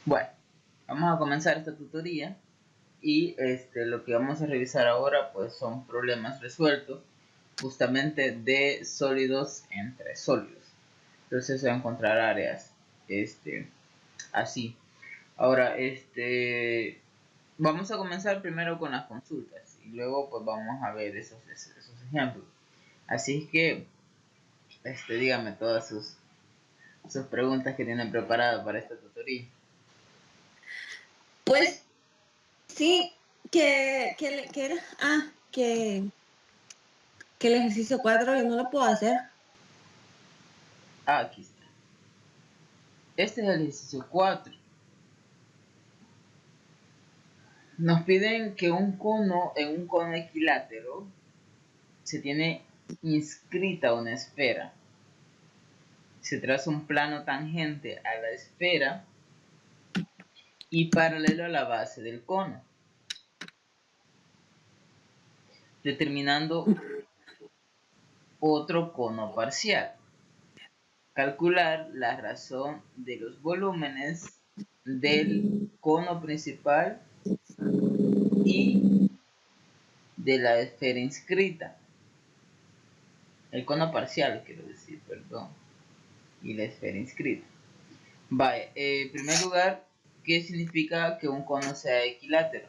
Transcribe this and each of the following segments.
Bueno, vamos a comenzar esta tutoría y lo que vamos a revisar ahora pues son problemas resueltos justamente de sólidos entre sólidos. Entonces se van a encontrar áreas así. Ahora vamos a comenzar primero con las consultas y luego pues vamos a ver esos ejemplos. Así es que dígame todas sus preguntas que tienen preparadas para esta tutoría. Pues sí, que era, que el ejercicio 4 yo no lo puedo hacer. Aquí está. Este es el ejercicio 4. Nos piden que en un cono equilátero se tiene inscrita una esfera. Se traza un plano tangente a la esfera y paralelo a la base del cono, determinando otro cono parcial. Calcular la razón de los volúmenes del cono principal y de la esfera inscrita. El cono parcial, quiero decir, perdón. Y la esfera inscrita. Vaya, en primer lugar, ¿qué significa que un cono sea equilátero?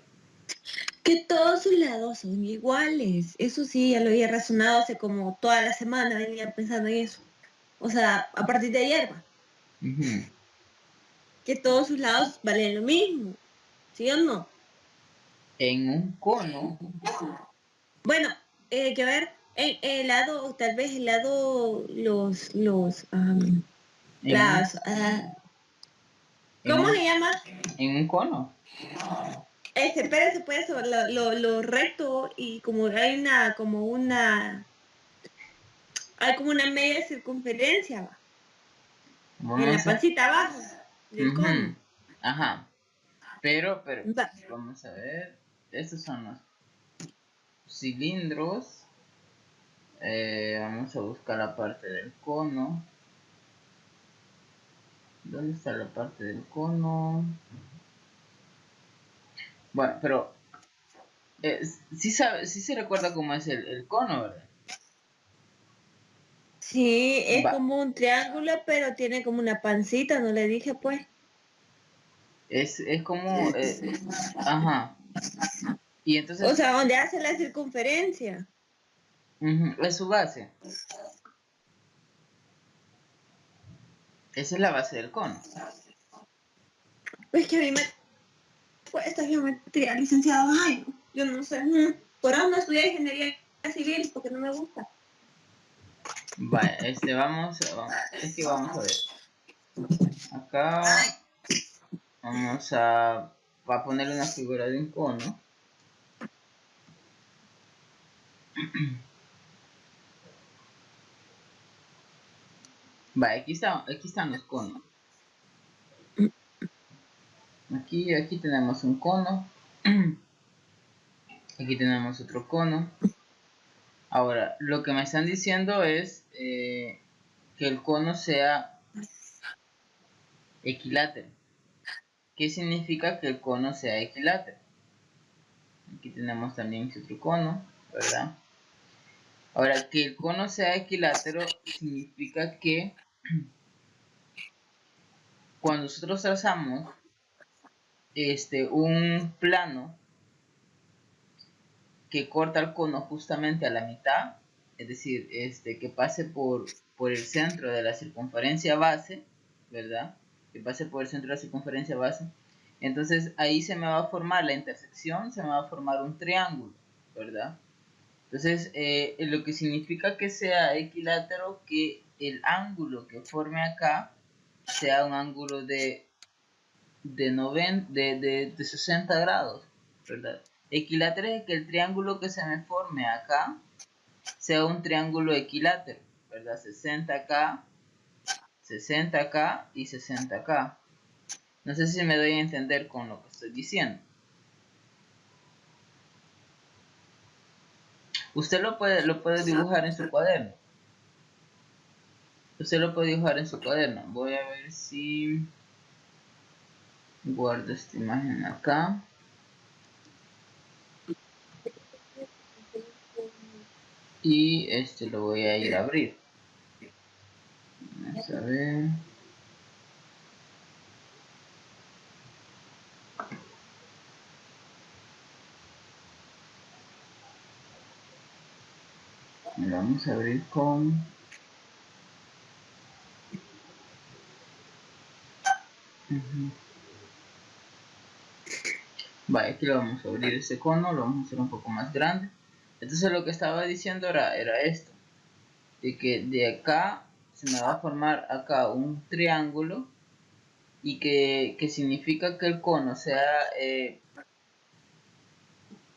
Que todos sus lados son iguales. Eso sí, ya lo había razonado hace como toda la semana, venía pensando en eso. O sea, a partir de ayer, va, que todos sus lados valen lo mismo. ¿Sí o no? En un cono, Bueno, que ver, el lado, tal vez el lado, en un, en ¿cómo se un, llama? en un cono. Espérese, pues, lo recto y como hay como una media circunferencia, va, en la Vamos a, pancita baja del cono. ajá, pero, Va. vamos a ver, estos son los cilindros. Vamos a buscar la parte del cono. ¿Dónde está la parte del cono? Bueno, pero sí se recuerda cómo es el cono, ¿verdad? Sí, es Va, como un triángulo, pero tiene como una pancita, no le dije, pues. es como, ajá, y O entonces, sea, donde hace la circunferencia. es su base. Esa es la base del cono. Es que a mí me cuesta geometría, licenciado. Ay, yo no sé. Por ahora no estudié ingeniería civil porque no me gusta. Vale, es que vamos a ver. Acá vamos a poner una figura de un cono. Vale, aquí están los conos. Aquí tenemos un cono. Aquí tenemos otro cono. Ahora, lo que me están diciendo es que el cono sea equilátero. ¿Qué significa que el cono sea equilátero? Aquí tenemos también otro cono, ¿verdad? Ahora, que el cono sea equilátero significa que cuando nosotros trazamos un plano que corta el cono justamente a la mitad, es decir, que pase por el centro de la circunferencia base, ¿verdad? Que pase por el centro de la circunferencia base. Entonces ahí se me va a formar la intersección, se me va a formar un triángulo, ¿verdad? Entonces, lo que significa que sea equilátero, que el ángulo que forme acá sea un ángulo de 60 grados, ¿verdad? Equilátero es que el triángulo que se me forme acá sea un triángulo equilátero, ¿verdad? 60 acá, 60 acá y 60 acá. No sé si me doy a entender con lo que estoy diciendo. Usted lo puede dibujar en su cuaderno. Usted lo puede dibujar en su cuaderno. Voy a ver si Guardo esta imagen acá. Y lo voy a ir a abrir. Vamos a ver. Lo vamos a abrir con... Vale, aquí lo vamos a abrir ese cono, lo vamos a hacer un poco más grande. Entonces lo que estaba diciendo era esto, de que de acá se me va a formar acá un triángulo y que significa que el cono sea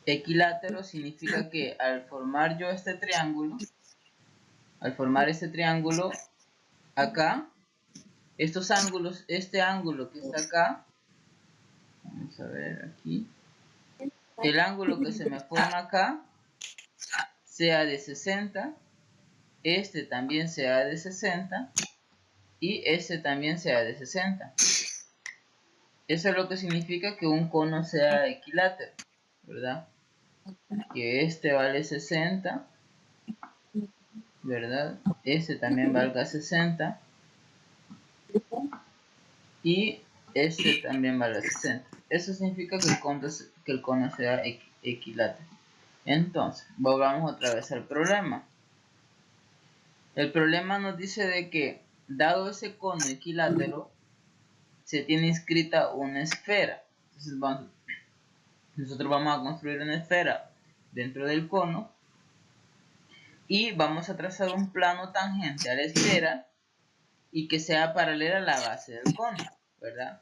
equilátero, significa que al formar yo este triángulo, acá, estos ángulos, este ángulo que está acá, vamos a ver aquí, el ángulo que se me forma acá sea de 60, este también sea de 60 y este también sea de 60. Eso es lo que significa que un cono sea equilátero, ¿verdad? Que este vale 60, ¿verdad? Este también valga 60 y este también valga 60. Eso significa que el cono sea equilátero. Entonces, volvamos otra vez al problema. El problema nos dice de que, dado ese cono equilátero, se tiene inscrita una esfera. Entonces nosotros vamos a construir una esfera dentro del cono y vamos a trazar un plano tangente a la esfera y que sea paralela a la base del cono, ¿verdad?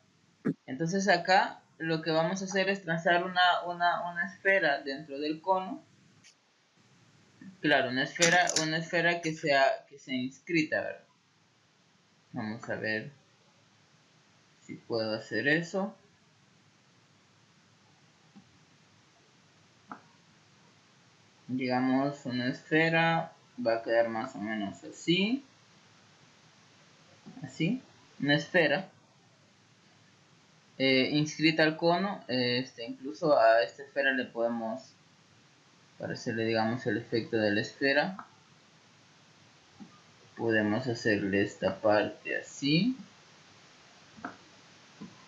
Entonces acá lo que vamos a hacer es trazar una esfera dentro del cono. Claro, una esfera que sea inscrita, ¿verdad? Vamos a ver si puedo hacer eso. Digamos, una esfera va a quedar más o menos así. Así, una esfera inscrita al cono. Incluso a esta esfera le podemos, para hacerle, digamos, el efecto de la esfera, podemos hacerle esta parte así.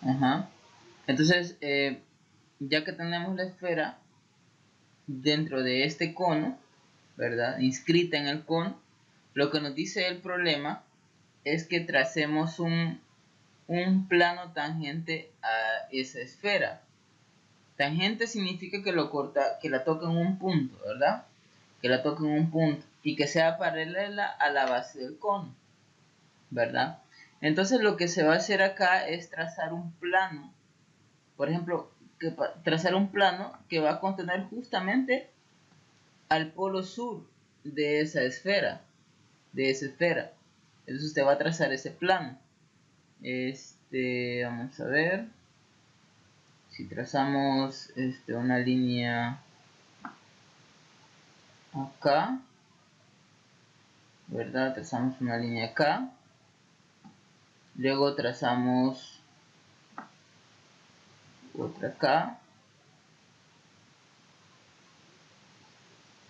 Ajá. Entonces, ya que tenemos la esfera dentro de este cono, ¿verdad? Inscrita en el cono, lo que nos dice el problema es que tracemos un plano tangente a esa esfera. Tangente significa que que la toque en un punto, ¿verdad? Que la toque en un punto y que sea paralela a la base del cono, ¿verdad? Entonces lo que se va a hacer acá es trazar un plano, por ejemplo, trazar un plano que va a contener justamente al polo sur de esa esfera, Entonces usted va a trazar ese plano. Vamos a ver. Si trazamos una línea acá, ¿verdad? Trazamos una línea acá. Luego trazamos otra acá.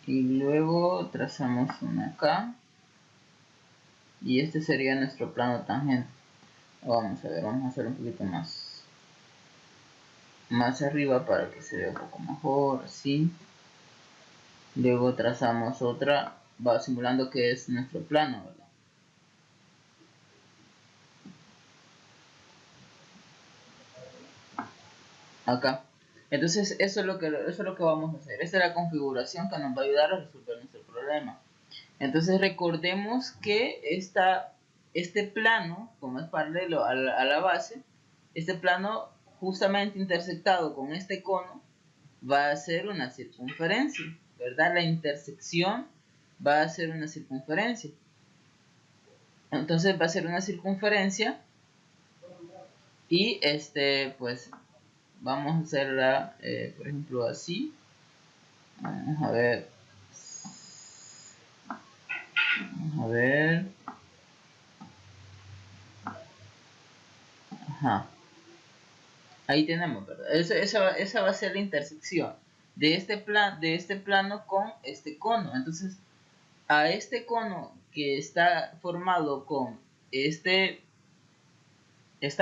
Y luego trazamos una acá. Y este sería nuestro plano tangente. Vamos a ver, vamos a hacer un poquito más arriba para que se vea un poco mejor, así. Luego trazamos otra, va simulando que es nuestro plano, ¿verdad? Acá. Entonces eso es lo que vamos a hacer. Esta es la configuración que nos va a ayudar a resolver nuestro problema. Entonces recordemos que este plano, como es paralelo a la base, este plano justamente intersectado con este cono va a ser una circunferencia, ¿verdad? La intersección va a ser una circunferencia. Entonces va a ser una circunferencia y pues vamos a hacerla, por ejemplo, así. Vamos a ver. Vamos a ver. Ajá. Ahí tenemos, ¿verdad? Esa va a ser la intersección de este plano con este cono. Entonces, a este cono que está formado con esta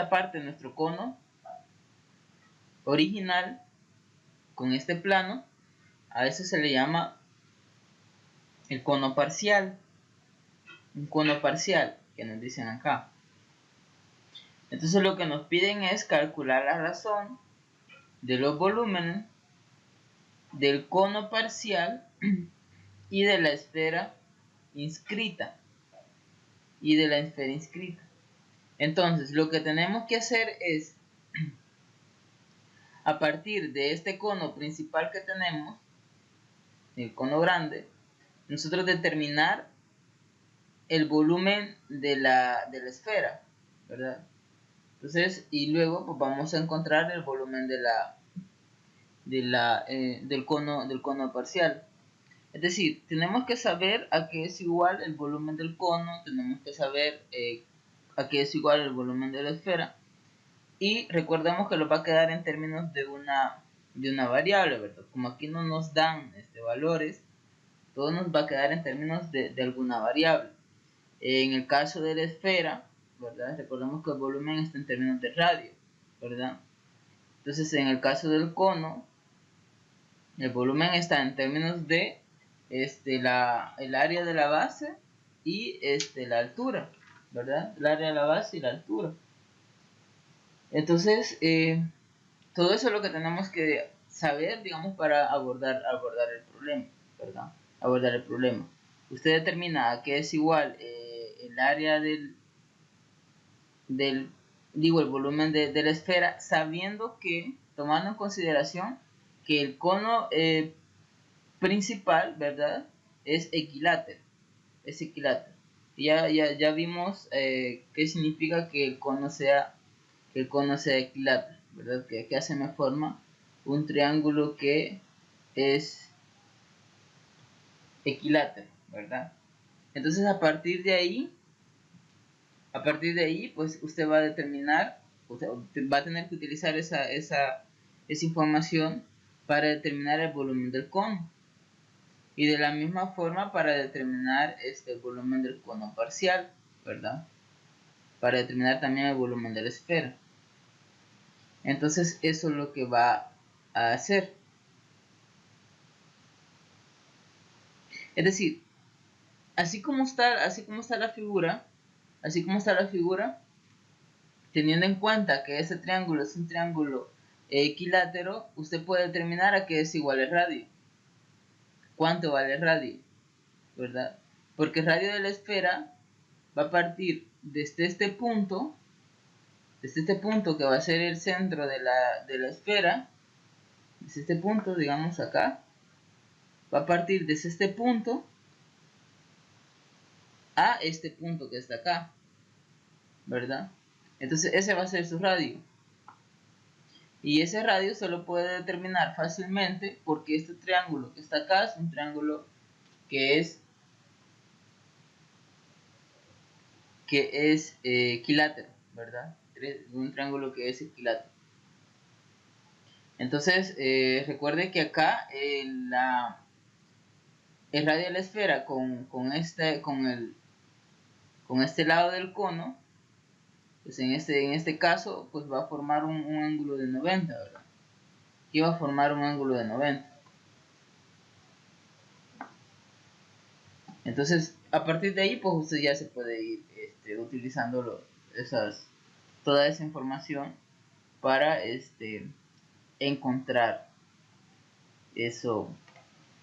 parte de nuestro cono original, con este plano, a eso se le llama el cono parcial. Un cono parcial, que nos dicen acá. Entonces lo que nos piden es calcular la razón de los volúmenes del cono parcial y de la esfera inscrita. Entonces lo que tenemos que hacer es, a partir de este cono principal que tenemos, el cono grande, nosotros determinar el volumen de la esfera, ¿verdad? Entonces, y luego pues vamos a encontrar el volumen del cono parcial. Es decir, tenemos que saber a qué es igual el volumen del cono, tenemos que saber a qué es igual el volumen de la esfera, y recordemos que lo va a quedar en términos de una variable, ¿verdad? Como aquí no nos dan valores, todo nos va a quedar en términos de alguna variable. En el caso de la esfera, ¿verdad? Recordemos que el volumen está en términos de radio, ¿verdad? Entonces, en el caso del cono, el volumen está en términos de el área de la base y la altura, ¿verdad? El área de la base y la altura. Entonces, todo eso es lo que tenemos que saber, digamos, para abordar el problema, ¿verdad? Abordar el problema. Usted determina a qué es igual el área el volumen de la esfera, sabiendo que, tomando en consideración que el cono principal, ¿verdad? Es equilátero. Ya vimos qué significa que el cono sea equilátero, ¿verdad? Que acá se me forma un triángulo que es equilátero, ¿verdad? Entonces a partir de ahí, pues usted va a determinar, usted va a tener que utilizar esa información para determinar el volumen del cono. Y de la misma forma para determinar el volumen del cono parcial, ¿verdad? Para determinar también el volumen de la esfera. Entonces eso es lo que va a hacer. Es decir, así como está la figura, teniendo en cuenta que ese triángulo es un triángulo equilátero, usted puede determinar a qué es igual el radio. ¿Cuánto vale el radio? ¿Verdad? Porque el radio de la esfera va a partir desde este punto que va a ser el centro de la esfera, desde este punto, digamos acá, va a partir desde este punto a este punto que está acá, ¿verdad? Entonces ese va a ser su radio. Y ese radio se lo puede determinar fácilmente porque este triángulo que está acá es un triángulo que es equilátero, ¿verdad? Un triángulo que es equilátero. Entonces, recuerde que acá el radio de la esfera con este lado del cono, pues en este caso, pues va a formar un ángulo de 90, ¿verdad? Aquí va a formar un ángulo de 90. Entonces, a partir de ahí, pues usted ya se puede ir utilizando toda esa información para encontrar eso,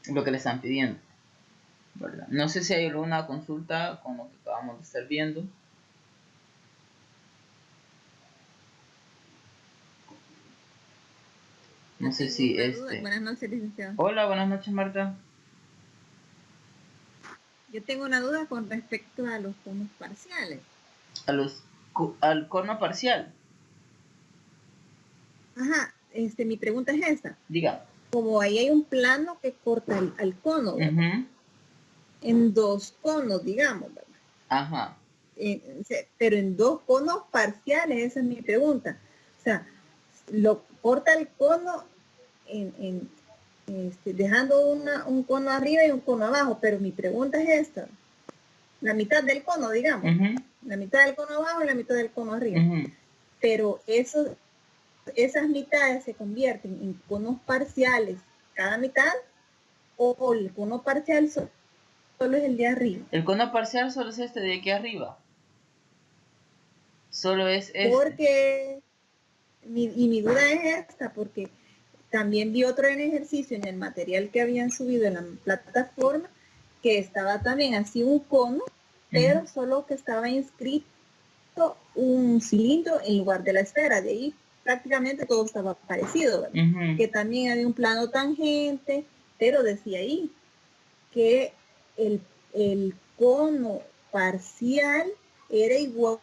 lo que le están pidiendo, ¿verdad? No sé si hay alguna consulta con lo que acabamos de estar viendo. No sé si Buenas noches, licenciado. Hola, buenas noches, Marta. Yo tengo una duda con respecto a los conos parciales. Al cono parcial. Ajá, mi pregunta es esta. Diga. Como ahí hay un plano que corta al cono, ¿verdad? En dos conos, digamos, ¿verdad? Ajá. Pero en dos conos parciales, esa es mi pregunta. O sea, lo corta el cono dejando un cono arriba y un cono abajo, pero mi pregunta es esta, la mitad del cono, digamos, la mitad del cono abajo y la mitad del cono arriba, pero esas mitades se convierten en conos parciales cada mitad, o el cono parcial solo es el de arriba. El cono parcial solo es este de aquí arriba. Solo es este. Porque, mi duda es esta, porque también vi otro ejercicio en el material que habían subido en la plataforma, que estaba también así un cono, pero solo que estaba inscrito un cilindro en lugar de la esfera. De ahí prácticamente todo estaba parecido, ¿verdad? Que también había un plano tangente, pero decía ahí que el cono parcial era igual,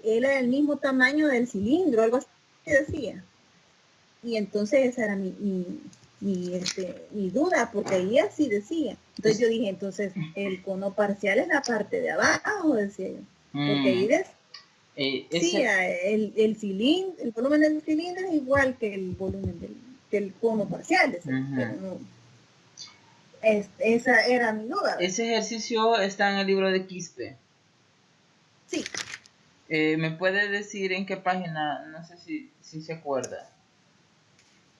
era el mismo tamaño del cilindro, algo así decía. Y entonces esa era mi duda, porque ahí así decía. Entonces yo dije, entonces el cono parcial es la parte de abajo, decía yo. Porque ahí ves, sí, el cilindro, el volumen del cilindro es igual que el volumen del cono parcial, pero no, esa era mi duda. Ese ejercicio está en el libro de Quispe. Sí. ¿Me puede decir en qué página? No sé si se acuerda.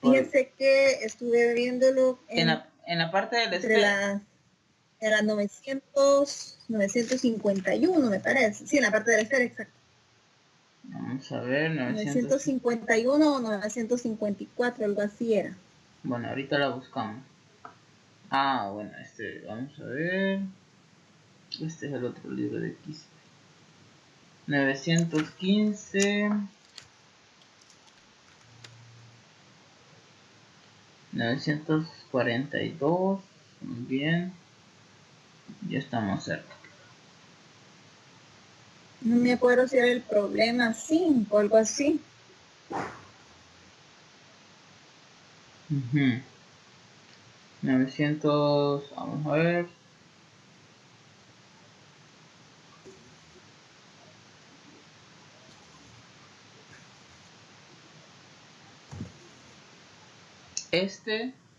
Fíjese que estuve viéndolo en la parte de la esfera. Era 951, me parece. Sí, en la parte de la esfera, exacto. Vamos a ver, 951 o 954, algo así era. Bueno, ahorita la buscamos. Ah, bueno, vamos a ver. Este es el otro libro de Quispe. 915. 942. Muy bien. Ya estamos cerca. No me acuerdo si era el problema 5 o algo así. 900. Vamos a ver.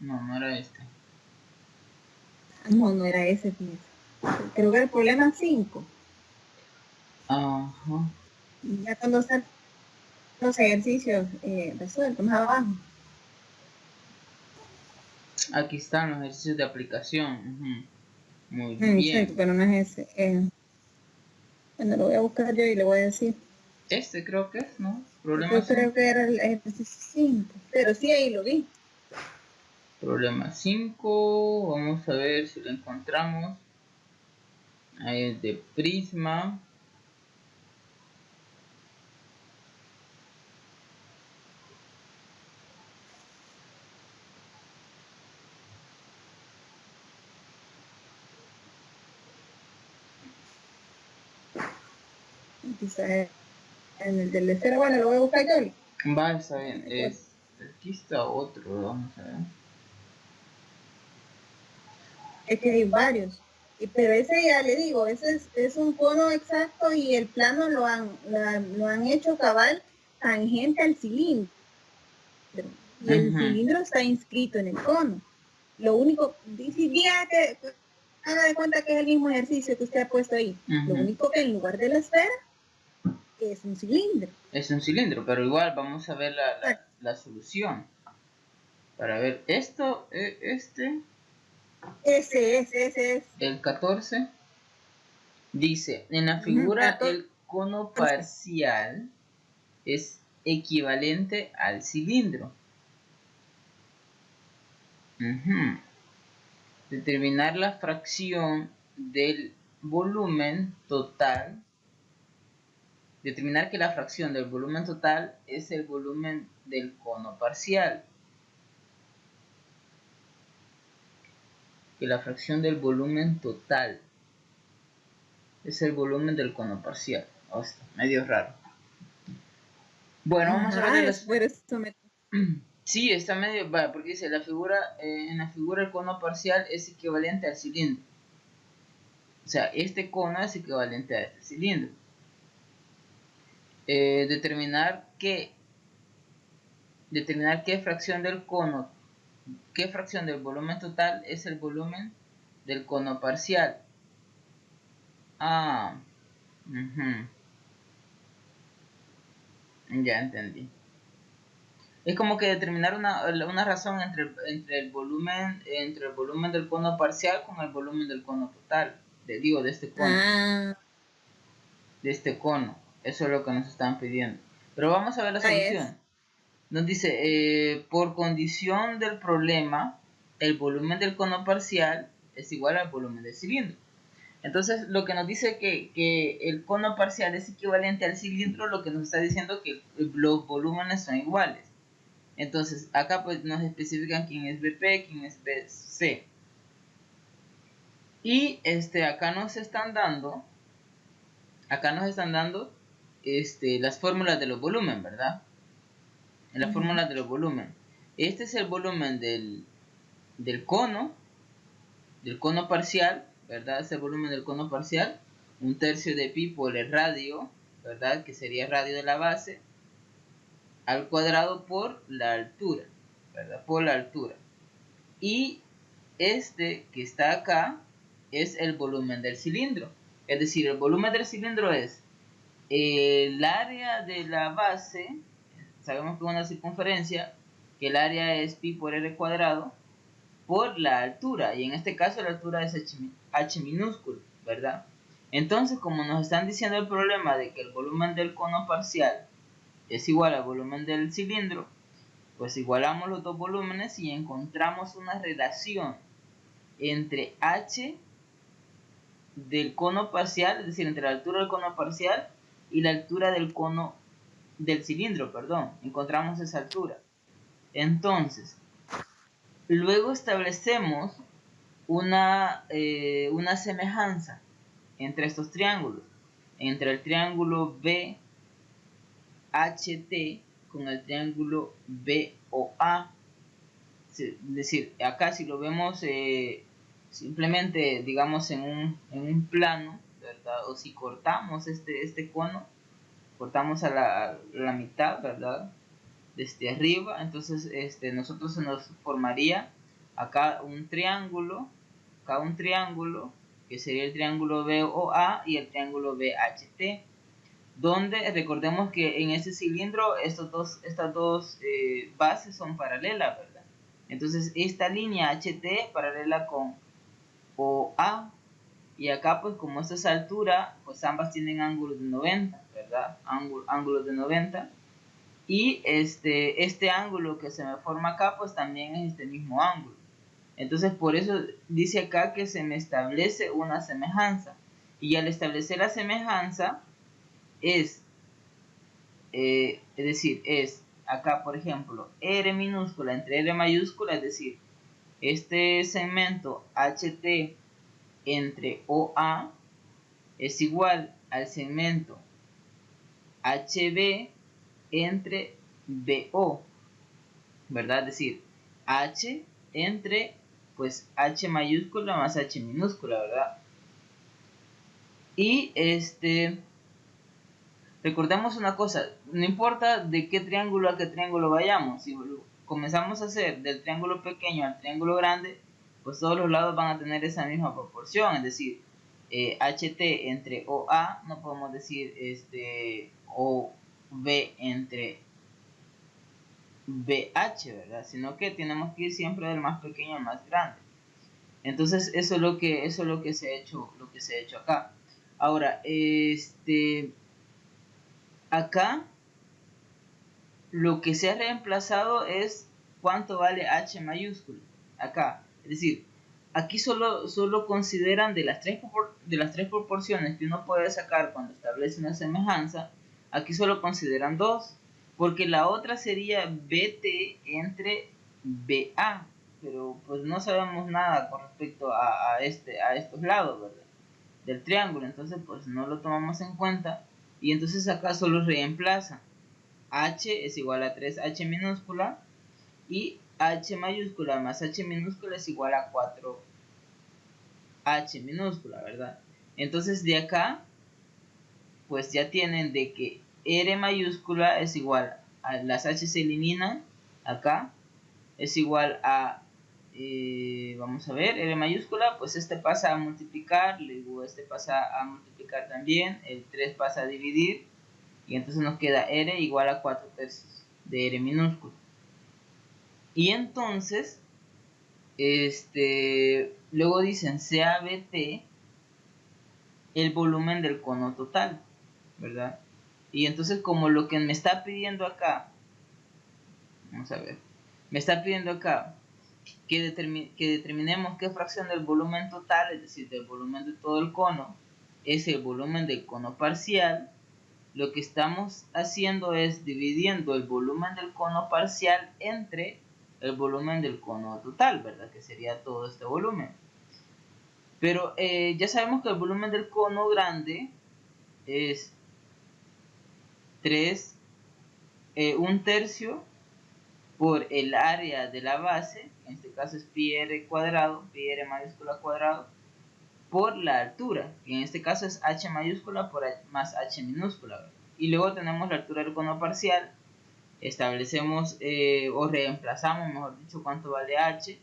No era este. No era ese, fíjese. Creo que era el problema 5. Ajá. Ya cuando están los ejercicios resueltos más abajo. Aquí están los ejercicios de aplicación. Muy bien. Sí, pero no es ese. Bueno, lo voy a buscar yo y le voy a decir. Creo que es, ¿no? Yo creo que era el ejercicio 5, pero sí ahí lo vi. Problema 5, vamos a ver si lo encontramos. Ahí es de prisma. Quizás en el del esfera, bueno, lo voy a buscar yo. Va, está bien. Aquí está otro, vamos a ver. Es que hay varios. Pero ese ya le digo, ese es un cono exacto y el plano lo han hecho cabal tangente al cilindro. Y el cilindro está inscrito en el cono. Lo único, diga que haga de cuenta que es el mismo ejercicio que usted ha puesto ahí. Lo único que en lugar de la esfera es un cilindro. Es un cilindro, pero igual vamos a ver la solución. Para ver esto, Ese es. El 14 dice, en la figura el cono parcial es equivalente al cilindro. Determinar la fracción del volumen total. Determinar que la fracción del volumen total es el volumen del cono parcial. Que la fracción del volumen total es el volumen del cono parcial. Oh, está medio raro. Bueno, vamos a ver Sí, está medio... porque dice, en la figura el cono parcial es equivalente al cilindro. O sea, este cono es equivalente a este cilindro. Determinar que determinar qué fracción del cono, qué fracción del volumen total es el volumen del cono parcial. Ah, ya entendí. Es como que determinar una razón entre el volumen del cono parcial con el volumen del cono total, de este cono. De este cono. Eso es lo que nos están pidiendo. Pero vamos a ver la solución. Nos dice, por condición del problema, el volumen del cono parcial es igual al volumen del cilindro. Entonces, lo que nos dice que el cono parcial es equivalente al cilindro, lo que nos está diciendo que los volúmenes son iguales. Entonces, acá pues nos especifican quién es BP, quién es BC. Y acá nos están dando las fórmulas de los volúmenes, ¿verdad? En las fórmulas de los volúmenes. Este es el volumen del cono parcial, ¿verdad? Es el volumen del cono parcial. 1/3 de pi por el radio, ¿verdad? Que sería el radio de la base, al cuadrado por la altura, ¿verdad? Por la altura. Y este que está acá es el volumen del cilindro. Es decir, el volumen del cilindro es el área de la base. Sabemos que es una circunferencia, que el área es pi por r cuadrado, por la altura, y en este caso la altura es h minúsculo, ¿verdad? Entonces, como nos están diciendo el problema de que el volumen del cono parcial es igual al volumen del cilindro, pues igualamos los dos volúmenes y encontramos una relación entre h del cono parcial, es decir, entre la altura del cono parcial y la altura del cono del cilindro, perdón. Encontramos esa altura. Entonces, luego establecemos una semejanza entre estos triángulos, entre el triángulo BHT con el triángulo BOA. Es decir, acá si lo vemos simplemente, digamos, en un plano, ¿verdad? O si cortamos este cono, cortamos a la mitad, ¿verdad? Desde arriba, entonces nosotros se nos formaría acá un triángulo, que sería el triángulo BOA y el triángulo BHT, donde recordemos que en ese cilindro estas dos bases son paralelas, ¿verdad? Entonces esta línea HT paralela con OA, y acá pues como esta es altura, pues ambas tienen ángulos de 90, ¿verdad? Ángulos de 90. Y este ángulo que se me forma acá, pues también es este mismo ángulo. Entonces por eso dice acá que se me establece una semejanza. Y al establecer la semejanza es decir, es acá por ejemplo R minúscula entre R mayúscula, es decir, este segmento HT entre OA es igual al segmento HB entre BO, ¿verdad? Es decir, H entre pues H mayúscula más H minúscula, ¿verdad? Y recordemos una cosa, no importa de qué triángulo a qué triángulo vayamos, si comenzamos a hacer del triángulo pequeño al triángulo grande, pues todos los lados van a tener esa misma proporción, es decir, HT entre OA, no podemos decir OB entre BH, ¿verdad? Sino que tenemos que ir siempre del más pequeño al más grande. Entonces eso es lo que se ha hecho, acá. Ahora, acá lo que se ha reemplazado es cuánto vale H mayúscula. Acá, es decir, aquí solo consideran de las tres proporciones que uno puede sacar cuando establece una semejanza, aquí solo consideran dos, porque la otra sería BT entre BA, pero pues no sabemos nada con respecto a estos lados, ¿verdad? Del triángulo, entonces pues no lo tomamos en cuenta, y entonces acá solo reemplaza H es igual a 3H minúscula y H mayúscula más H minúscula es igual a 4H minúscula, ¿verdad? Entonces de acá pues ya tienen de que R mayúscula es igual a las H se eliminan acá es igual a, vamos a ver, R mayúscula, pues este pasa a multiplicar, luego este pasa a multiplicar también, el 3 pasa a dividir, y entonces nos queda R igual a 4 tercios de R minúscula. Y entonces, luego dicen CABT, el volumen del cono total, ¿verdad? Y entonces como lo que me está pidiendo acá, vamos a ver, me está pidiendo acá que determinemos qué fracción del volumen total, es decir, del volumen de todo el cono, es el volumen del cono parcial. Lo que estamos haciendo es dividiendo el volumen del cono parcial entre el volumen del cono total, ¿verdad? Que sería todo este volumen. Pero ya sabemos que el volumen del cono grande es 1 tercio por el área de la base, en este caso es pi r cuadrado, pi r mayúscula cuadrado, por la altura, que en este caso es h mayúscula por más h minúscula, ¿verdad? Y luego tenemos la altura del cono parcial, establecemos o reemplazamos, mejor dicho, cuánto vale h,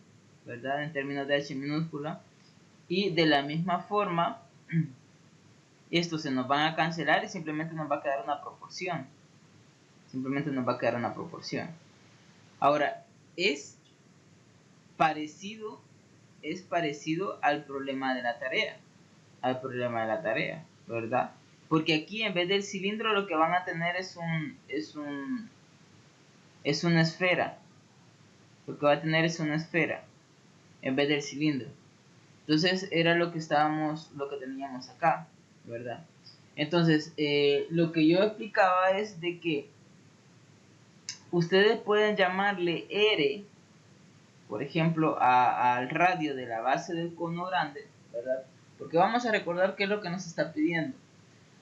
¿verdad? En términos de h minúscula, y de la misma forma, estos se nos van a cancelar y simplemente nos va a quedar una proporción. Simplemente nos va a quedar una proporción. Ahora, es parecido al problema de la tarea. ¿Verdad? Porque aquí en vez del cilindro lo que van a tener es una esfera. Lo que va a tener es una esfera en vez del cilindro. Entonces era lo que teníamos acá, ¿verdad? Entonces, lo que yo explicaba es de que ustedes pueden llamarle R, por ejemplo, al radio de la base del cono grande, ¿verdad? Porque vamos a recordar qué es lo que nos está pidiendo.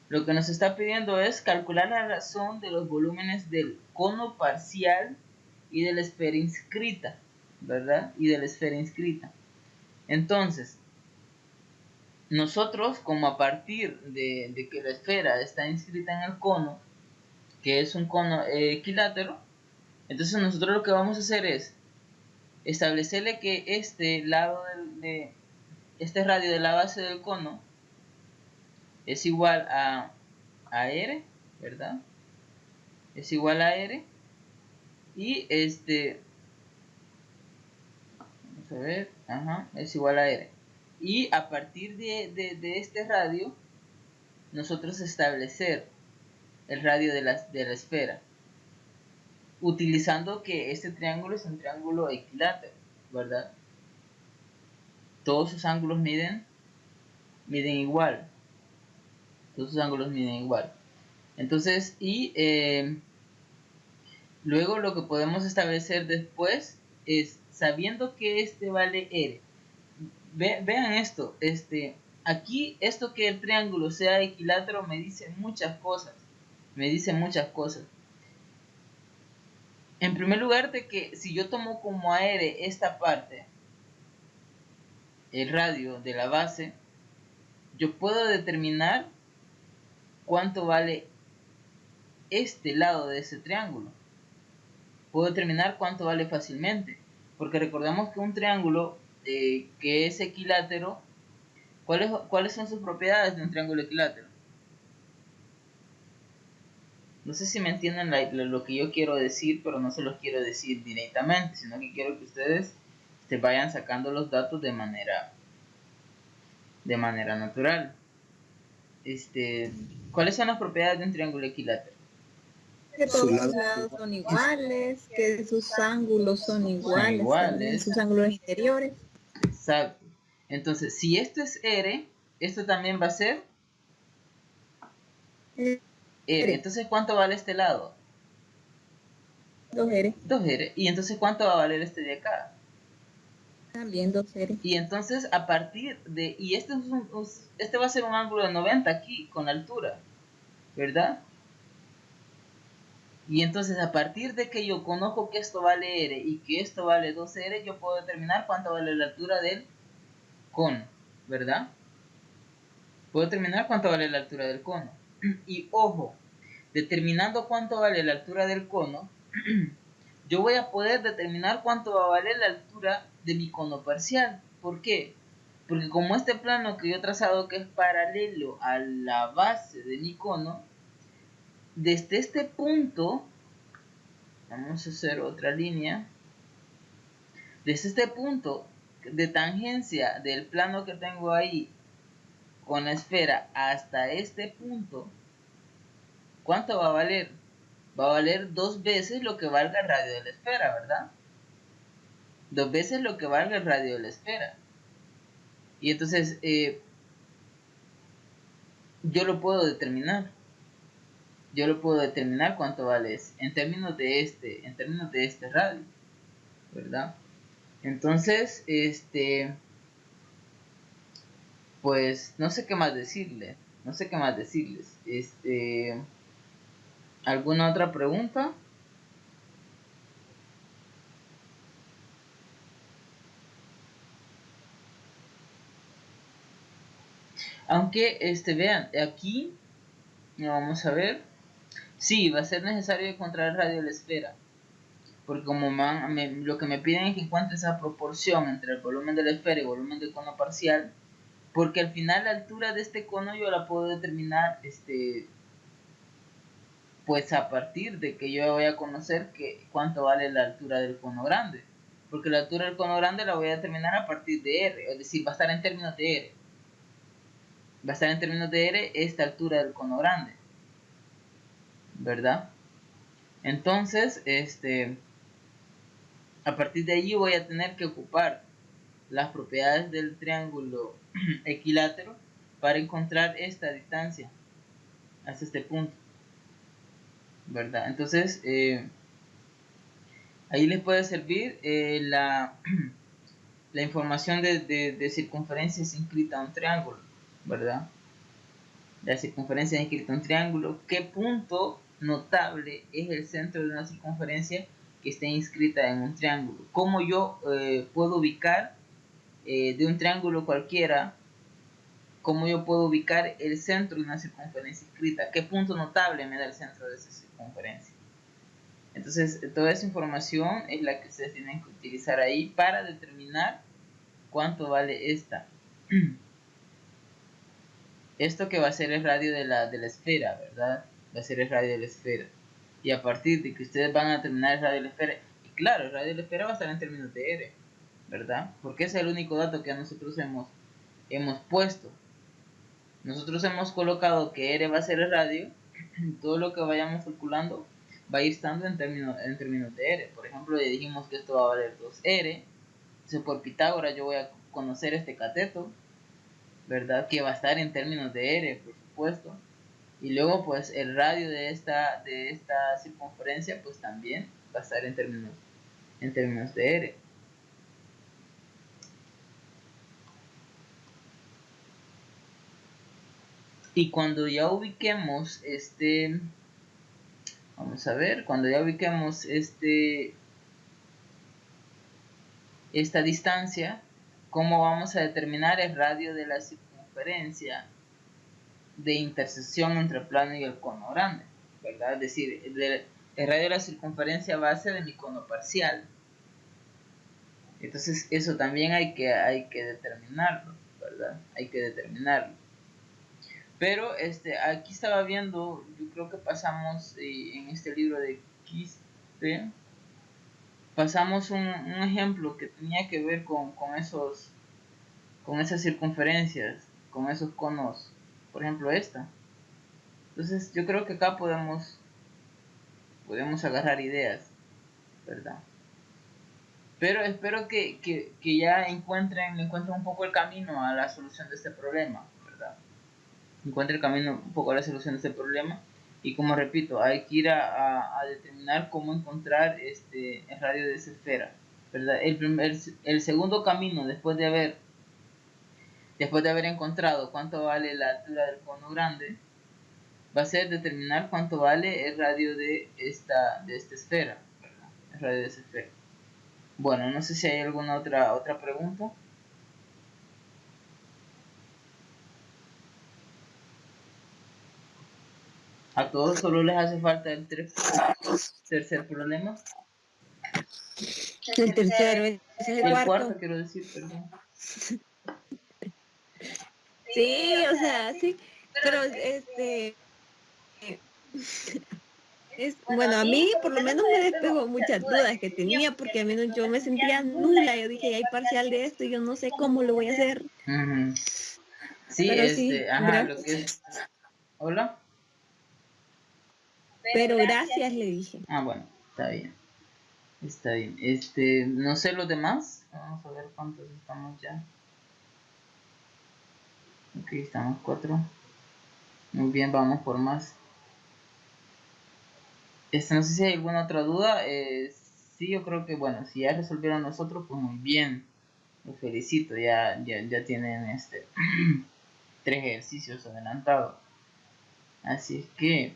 Lo que nos está pidiendo es calcular la razón de los volúmenes del cono parcial y de la esfera inscrita, ¿verdad? Y de la esfera inscrita. Entonces, nosotros, como a partir de que la esfera está inscrita en el cono, que es un cono equilátero, entonces nosotros lo que vamos a hacer es establecerle que este lado de este radio de la base del cono es igual a R, ¿verdad? Es igual a R, y vamos a ver, es igual a R, y a partir de este radio nosotros establecer el radio de la esfera, utilizando que este triángulo es un triángulo equilátero, ¿verdad? Todos sus ángulos miden igual. Todos sus ángulos miden igual. Entonces, luego lo que podemos establecer después es, sabiendo que este vale R. Vean esto, aquí esto que el triángulo sea equilátero me dice muchas cosas. En primer lugar, de que si yo tomo como R esta parte, el radio de la base, yo puedo determinar cuánto vale este lado de ese triángulo. Puedo determinar cuánto vale fácilmente, porque recordemos que un triángulo que es equilátero, ¿cuáles son sus propiedades de un triángulo equilátero? No sé si me entienden lo que yo quiero decir, pero no se los quiero decir directamente, sino que quiero que ustedes se vayan sacando los datos de manera natural. ¿Cuáles son las propiedades de un triángulo equilátero? Que todos sus lados son iguales, que sus ángulos son iguales. Sus ángulos interiores. Exacto. Entonces, si esto es R, esto también va a ser R. Entonces, ¿cuánto vale este lado? 2R. 2R. ¿Y entonces cuánto va a valer este de acá? También 2R. Y entonces, a partir de... Y este va a ser un ángulo de 90 aquí, con la altura, ¿verdad? Y entonces, a partir de que yo conozco que esto vale R y que esto vale 2R, yo puedo determinar cuánto vale la altura del cono, ¿verdad? Puedo determinar cuánto vale la altura del cono. Y ojo, determinando cuánto vale la altura del cono, yo voy a poder determinar cuánto va a valer la altura de mi cono parcial. ¿Por qué? Porque como este plano que yo he trazado que es paralelo a la base de mi cono, desde este punto, vamos a hacer otra línea, desde este punto de tangencia del plano que tengo ahí con la esfera hasta este punto, ¿cuánto va a valer? Va a valer 2 veces lo que valga el radio de la esfera, ¿verdad? 2 veces lo que valga el radio de la esfera. Y entonces yo lo puedo determinar. Yo lo puedo determinar cuánto vale en términos de este radio, ¿verdad? Entonces, pues no sé qué más decirles. ¿Alguna otra pregunta? Aunque, vean, aquí, vamos a ver, sí, va a ser necesario encontrar el radio de la esfera, porque como lo que me piden es que encuentre esa proporción entre el volumen de la esfera y el volumen del cono parcial, porque al final la altura de este cono yo la puedo determinar, pues a partir de que yo voy a conocer cuánto vale la altura del cono grande, porque la altura del cono grande la voy a determinar a partir de R, es decir, va a estar en términos de R. Va a estar en términos de R esta altura del cono grande, ¿verdad? Entonces, a partir de allí voy a tener que ocupar las propiedades del triángulo equilátero para encontrar esta distancia hasta este punto, ¿verdad? Entonces, ahí les puede servir la información de circunferencia inscrita a un triángulo, ¿verdad? La circunferencia inscrita a un triángulo. ¿Qué punto notable es el centro de una circunferencia que esté inscrita en un triángulo? ¿Cómo yo puedo ubicar de un triángulo cualquiera? ¿Cómo yo puedo ubicar el centro de una circunferencia inscrita? ¿Qué punto notable me da el centro de esa circunferencia? Entonces, toda esa información es la que ustedes tienen que utilizar ahí para determinar cuánto vale esta. Esto que va a ser el radio de la esfera, ¿verdad? Va a ser el radio de la esfera. Y a partir de que ustedes van a determinar el radio de la esfera, y claro, el radio de la esfera va a estar en términos de R, ¿verdad? Porque ese es el único dato que nosotros hemos puesto. Nosotros hemos colocado que R va a ser el radio, todo lo que vayamos calculando va a ir estando en términos de R. Por ejemplo, ya dijimos que esto va a valer 2R. Entonces, por Pitágoras yo voy a conocer este cateto, ¿verdad? Que va a estar en términos de R, por supuesto. Y luego, pues, el radio de esta circunferencia, pues también va a estar en términos de R. Y cuando ya ubiquemos vamos a ver, cuando ya ubiquemos esta distancia, ¿cómo vamos a determinar el radio de la circunferencia de intersección entre el plano y el cono grande? ¿Verdad? Es decir, el radio de la circunferencia base de mi cono parcial. Entonces eso también hay que determinarlo, ¿verdad? Hay que determinarlo. Pero aquí estaba viendo, yo creo que pasamos en este libro de Quispe, pasamos un ejemplo que tenía que ver con esas circunferencias, con esos conos, por ejemplo esta. Entonces yo creo que acá podemos agarrar ideas, ¿verdad? Pero espero que ya encuentren un poco el camino a la solución de este problema, ¿verdad? Encuentren el camino un poco a la solución de este problema. Y como repito, hay que ir a determinar cómo encontrar el radio de esa esfera, ¿verdad? El segundo camino, después de haber encontrado cuánto vale la altura del cono grande, va a ser determinar cuánto vale el radio de esta esfera, ¿verdad? El radio de esa esfera. Bueno, no sé si hay alguna otra pregunta. ¿A todos solo les hace falta el tercer problema? El tercero, ese es el cuarto. Quiero decir, perdón. Sí, o sea, sí, pero bueno, a mí por lo menos me despejó muchas dudas que tenía, porque al menos yo me sentía nula. Yo dije, hay parcial de esto y yo no sé cómo lo voy a hacer. Sí, pero sí, ajá, lo que es. ¿Hola? Pero gracias, le dije. Ah, bueno, está bien. Está bien. No sé los demás. Vamos a ver cuántos estamos ya. Ok, estamos 4. Muy bien, vamos por más. No sé si hay alguna otra duda. Sí, yo creo que, bueno, si ya resolvieron nosotros, pues muy bien. Los felicito, ya tienen 3 ejercicios adelantados. Así es que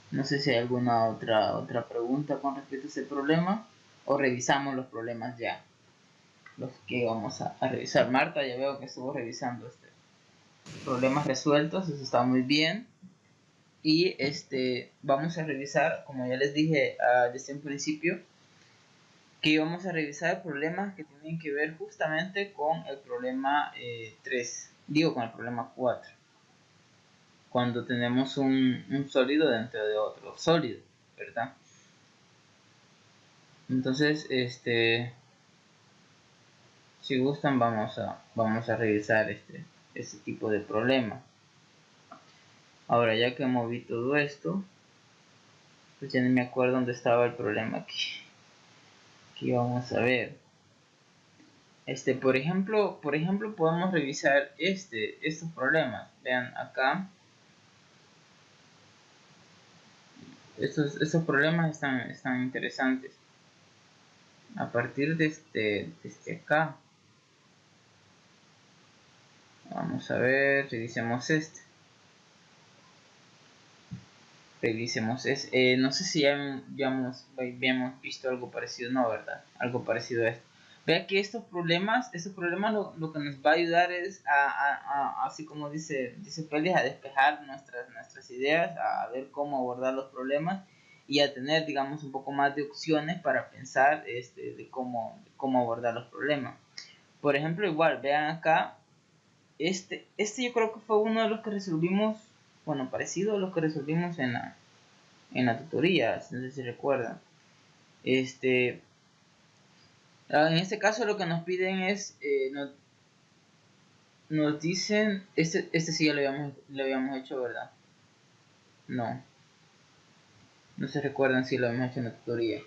no sé si hay alguna otra pregunta con respecto a ese problema, o revisamos los problemas ya, los que vamos a revisar. Marta, ya veo que estuvo revisando problemas resueltos, eso está muy bien. Y vamos a revisar, como ya les dije desde un principio, que vamos a revisar problemas que tienen que ver justamente con el problema 3, con el problema 4, cuando tenemos un sólido dentro de otro sólido, ¿verdad? Entonces, si gustan, vamos a revisar este tipo de problema. Ahora, ya que moví todo esto, pues ya no me acuerdo dónde estaba el problema que íbamos a ver. Por ejemplo, podemos revisar estos problemas. Vean acá. Estos problemas están interesantes. A partir de acá. Vamos a ver, revisemos revisemos no sé si ya hemos visto algo parecido, no, ¿verdad? Algo parecido a esto. Vea que estos problemas lo que nos va a ayudar es así como dice Félix, a despejar nuestras ideas, a ver cómo abordar los problemas y a tener, digamos, un poco más de opciones para pensar de cómo abordar los problemas. Por ejemplo, igual, vean acá, yo creo que fue uno de los que resolvimos, bueno, parecido a los que resolvimos en la tutoría, no sé si recuerdan. En este caso lo que nos piden es, nos dicen, sí ya lo habíamos hecho, ¿verdad? No se recuerdan si lo habíamos hecho en la tutoría.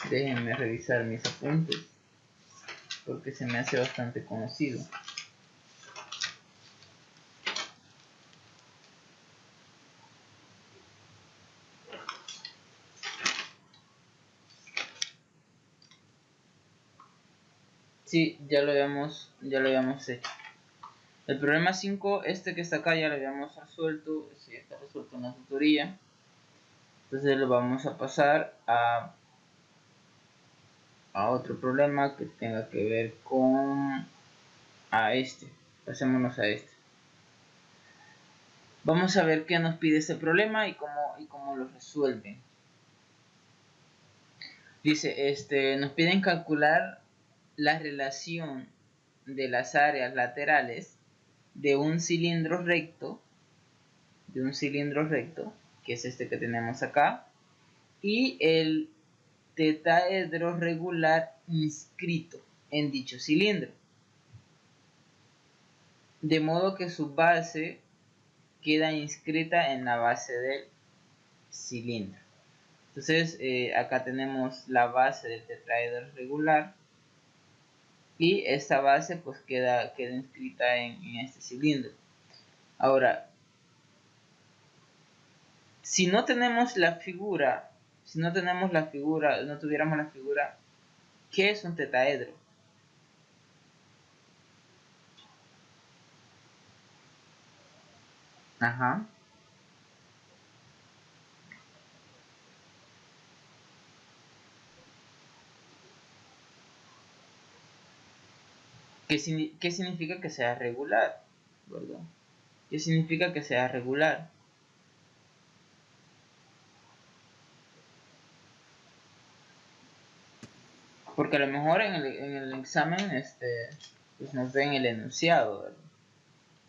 Déjenme revisar mis apuntes, porque se me hace bastante conocido. Sí, ya lo habíamos hecho. El problema 5, que está acá, ya lo habíamos resuelto. Ya está resuelto en la tutoría. Entonces lo vamos a pasar a otro problema que tenga que ver con pasémonos a vamos a ver qué nos pide este problema y cómo lo resuelven. Dice, nos piden calcular la relación de las áreas laterales de un cilindro recto, que es este que tenemos acá, y el tetraedro regular inscrito en dicho cilindro, de modo que su base queda inscrita en la base del cilindro. Entonces acá tenemos la base del tetraedro regular y esta base pues queda inscrita en este cilindro. Ahora, si no tenemos la figura, no tuviéramos la figura, ¿qué es un tetraedro? Ajá. ¿Qué significa que sea regular? ¿Verdad? ¿Qué significa que sea regular? Porque a lo mejor en el examen pues nos den el enunciado, ¿verdad?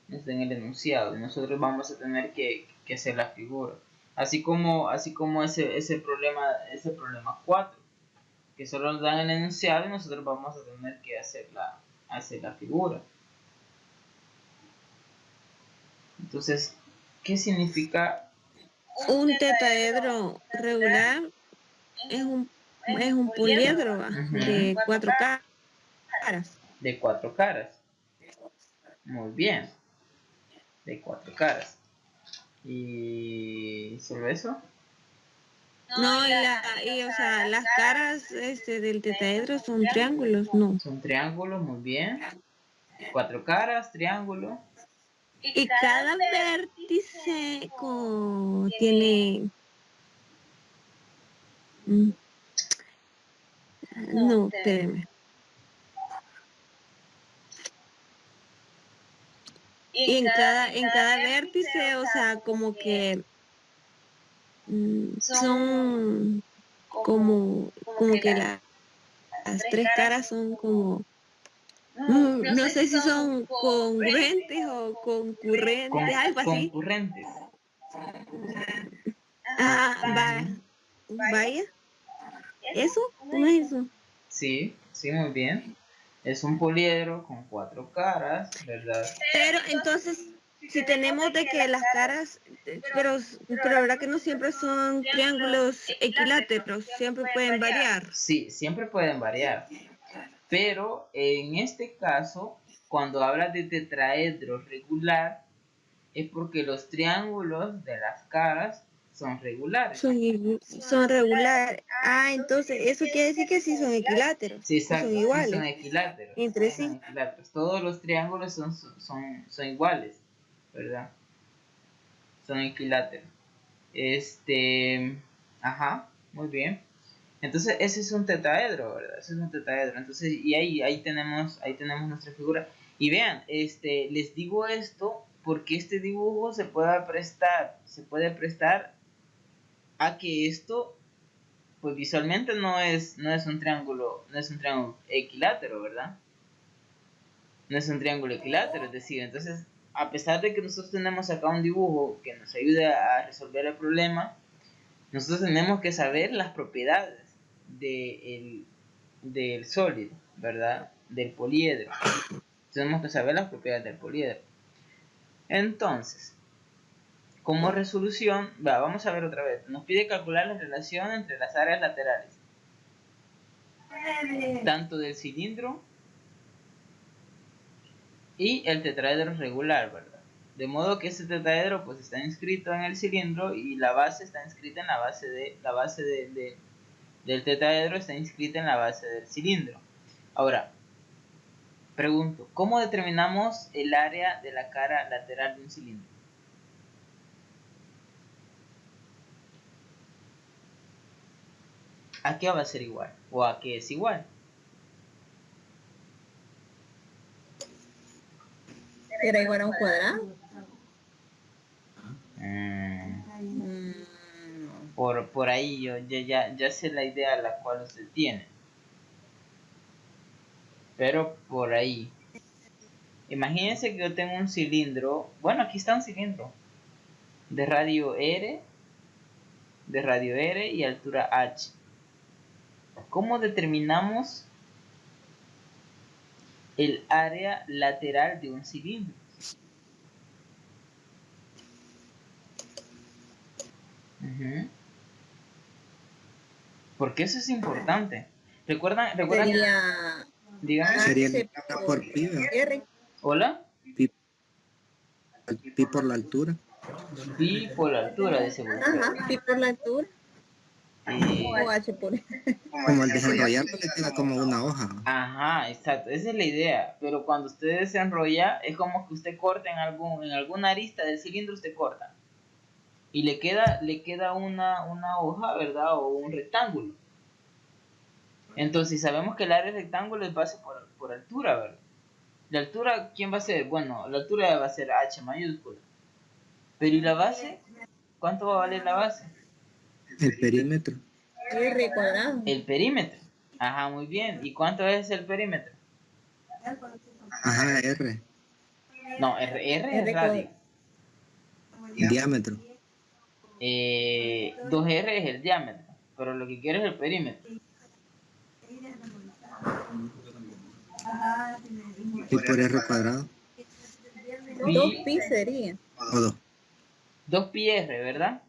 Nos den el enunciado y nosotros vamos a tener que hacer la figura. Así como ese problema 4, que solo nos dan el enunciado y nosotros vamos a tener que hacer la figura. Entonces, ¿qué significa? Un tetaedro regular es un poliedro, ¿va? De 4 caras. De 4 caras. Muy bien. De 4 caras. ¿Y solo eso? No, o sea, las caras del tetaedro son triángulos, no. Son triángulos, muy bien. 4 caras, triángulo. Y cada vértice tiene... No, espérame. Y en cada vértice, o sea, como que son como que las 3 caras son como... No sé si son congruentes o concurrentes, algo así. Concurrentes. Vaya. ¿Eso? ¿Cómo es eso? Sí, muy bien. Es un poliedro con 4 caras, ¿verdad? Pero entonces, si tenemos de que las caras, pero la verdad que no siempre son triángulos equiláteros, siempre pueden variar. Sí, siempre pueden variar. Pero en este caso, cuando hablas de tetraedro regular, es porque los triángulos de las caras son regulares. Son regulares. Entonces eso quiere decir que sí son equiláteros. Sí, exacto, son iguales. Sí son equiláteros. Entre sí. Son equiláteros. Todos los triángulos son iguales, ¿verdad? Son equiláteros. Ajá, muy bien. Entonces ese es un tetraedro, ¿verdad? Ese es un tetraedro. Entonces, y ahí tenemos nuestra figura. Y vean, les digo esto porque este dibujo se puede prestar a que esto, pues visualmente no es un triángulo equilátero, ¿verdad? No es un triángulo equilátero, es decir, entonces, a pesar de que nosotros tenemos acá un dibujo que nos ayude a resolver el problema, nosotros tenemos que saber las propiedades del sólido, ¿verdad? Del poliedro. Tenemos que saber las propiedades del poliedro. Entonces, como resolución, vamos a ver otra vez. Nos pide calcular la relación entre las áreas laterales, tanto del cilindro y el tetraedro regular, ¿verdad? De modo que este tetraedro pues está inscrito en el cilindro y la base está inscrita en la base del tetraedro está inscrita en la base del cilindro. Ahora, pregunto, ¿cómo determinamos el área de la cara lateral de un cilindro? ¿A qué va a ser igual? ¿O a qué es igual? ¿Era igual a un cuadrado? Por ahí yo ya sé la idea a la cual usted tiene. Pero por ahí. Imagínense que yo tengo un cilindro. Bueno, aquí está un cilindro. De radio R y altura H. ¿Cómo determinamos el área lateral de un cilindro? Porque eso es importante. ¿Recuerdan? Sería el por pi. ¿Hola? Pi por la altura. Pi por la altura, dice usted. Ajá, pi por la altura. O H por... Como al desenrollarlo le queda como una hoja. Ajá, exacto, esa es la idea. Pero cuando usted desenrolla, es como que usted corta en alguna arista del cilindro, usted corta. Y le queda una hoja, ¿verdad? O un rectángulo. Entonces, sabemos que el área del rectángulo es base por altura, ¿verdad? La altura, ¿quién va a ser? Bueno, la altura va a ser H mayúscula. Pero ¿y la base? ¿Cuánto va a valer la base? El perímetro. R cuadrado. El perímetro. Ajá, muy bien. ¿Y cuánto es el perímetro? Ajá, R. No, R es R radio. Diámetro. 2R es el diámetro, pero lo que quiero es el perímetro. Y por R cuadrado. 2pi sería. O 2. 2πr, ¿verdad?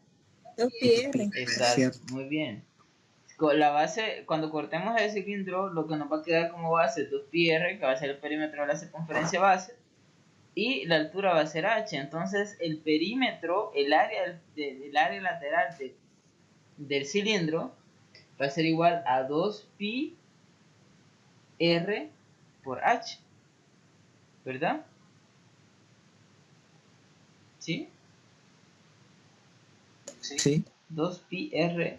2πr. Exacto, Cierto. muy bien. Con la base, cuando cortemos el cilindro, lo que nos va a quedar como base es 2πr, que va a ser el perímetro de la circunferencia base, y la altura va a ser h. Entonces, el perímetro, el área, el área lateral del cilindro va a ser igual a 2πr por h, ¿verdad? ¿Sí? Sí. 2πr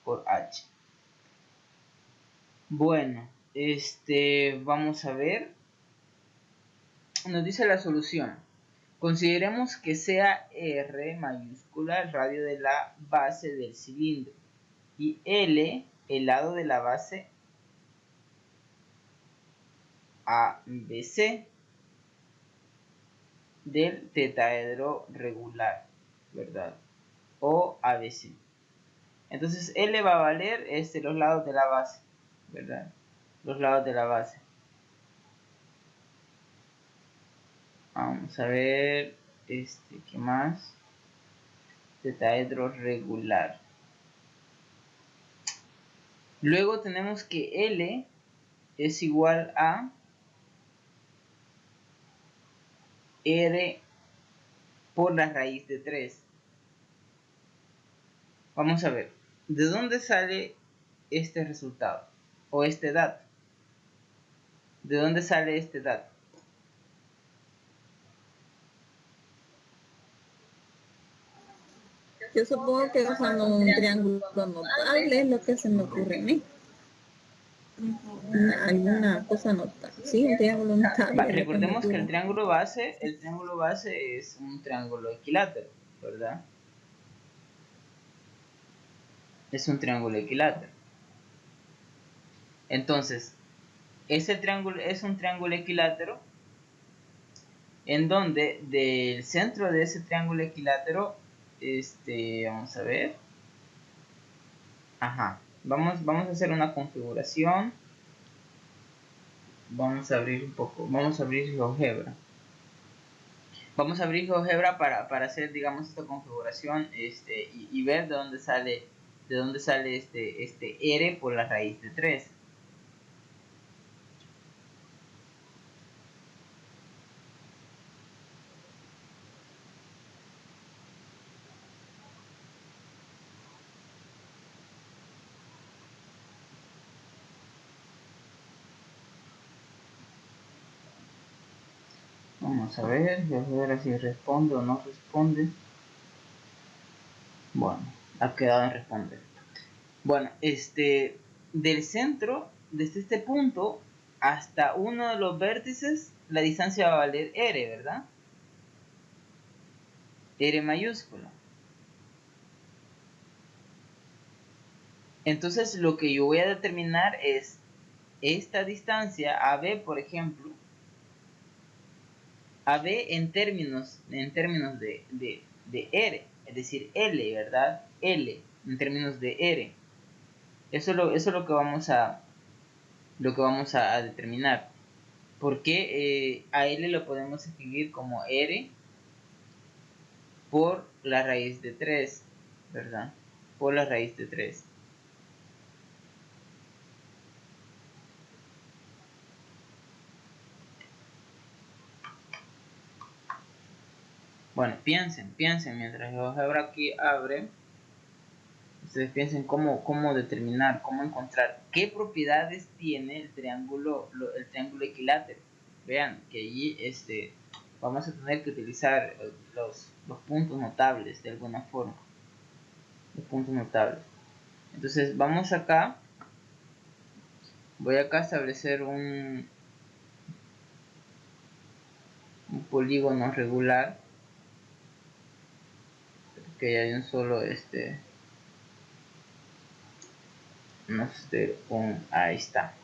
por h. Bueno, vamos a ver. Nos dice la solución. Consideremos que sea R mayúscula el radio de la base del cilindro y L el lado de la base ABC del tetraedro regular, ¿verdad? O ABC. Entonces L va a valer los lados de la base, ¿verdad? Los lados de la base. Vamos a ver, ¿qué más? Tetraedro regular. Luego tenemos que L es igual a R por la raíz de 3. Vamos a ver, ¿de dónde sale este resultado? O este dato. ¿De dónde sale este dato? Yo supongo que usando un triángulo notable es lo que se me ocurre a mí. Alguna cosa notable. Sí, un triángulo notable. Recordemos que el triángulo base es un triángulo equilátero, ¿verdad? Es un triángulo equilátero. Entonces, ese triángulo es un triángulo equilátero en donde del centro de ese triángulo equilátero, vamos a ver. Ajá, vamos a hacer una configuración. Vamos a abrir un poco, vamos a abrir GeoGebra. Vamos a abrir GeoGebra para hacer, digamos, esta configuración y ver de dónde sale este R por la raíz de 3. Vamos a ver si responde o no responde. Bueno, ha quedado en responder. Bueno, del centro, desde este punto hasta uno de los vértices, la distancia va a valer R, ¿verdad? R mayúscula. Entonces lo que yo voy a determinar es esta distancia AB, por ejemplo, AB en términos de R, es decir, L, ¿verdad? L en términos de R. Eso es lo que vamos a determinar. Porque a L lo podemos escribir como R por la raíz de 3, ¿verdad? Por la raíz de 3. Bueno, piensen mientras GeoGebra aquí abre. Ustedes piensen cómo determinar, cómo encontrar qué propiedades tiene el triángulo equilátero. Vean que allí vamos a tener que utilizar los puntos notables de alguna forma. Los puntos notables. Entonces vamos acá. Voy acá a establecer un polígono regular. Que hay un solo ahí está.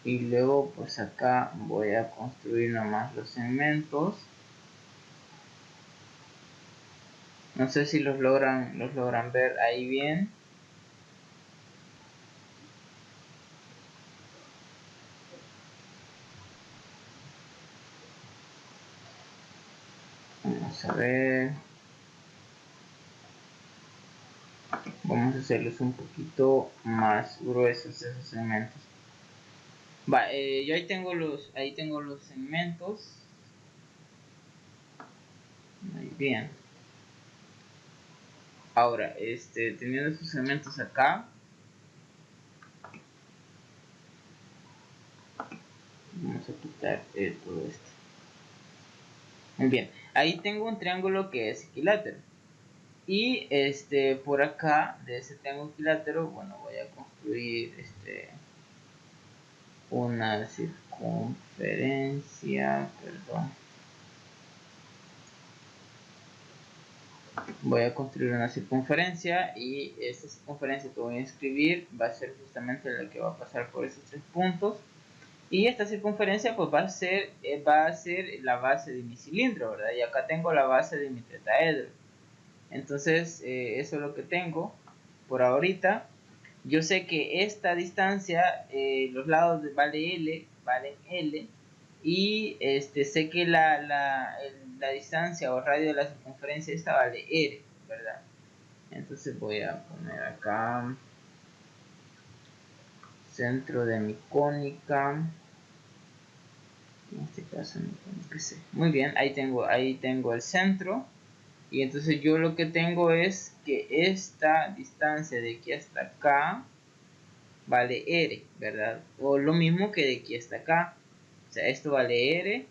Y luego pues acá voy a construir nomás los segmentos. No sé si los logran ver ahí bien. Vamos a ver. Vamos a hacerlos un poquito más gruesos esos segmentos. Va, yo ahí tengo los segmentos. Muy bien. Ahora, teniendo estos segmentos acá, vamos a quitar todo esto. Muy bien, ahí tengo un triángulo que es equilátero. Y por acá de ese triángulo equilátero, bueno, voy a construir una circunferencia, perdón. Voy a construir una circunferencia y esta circunferencia que voy a escribir va a ser justamente la que va a pasar por esos 3 puntos. Y esta circunferencia pues va a ser la base de mi cilindro, ¿verdad? Y acá tengo la base de mi tetraedro. Entonces eso es lo que tengo por ahorita. Yo sé que esta distancia, los lados valen L. Y sé que la distancia o radio de la circunferencia esta vale R, ¿verdad? Entonces voy a poner acá centro de mi cónica. En este caso mi cónica C. Muy bien, ahí tengo el centro. Y entonces yo lo que tengo es que esta distancia de aquí hasta acá vale R, ¿verdad? O lo mismo que de aquí hasta acá. O sea, esto vale R,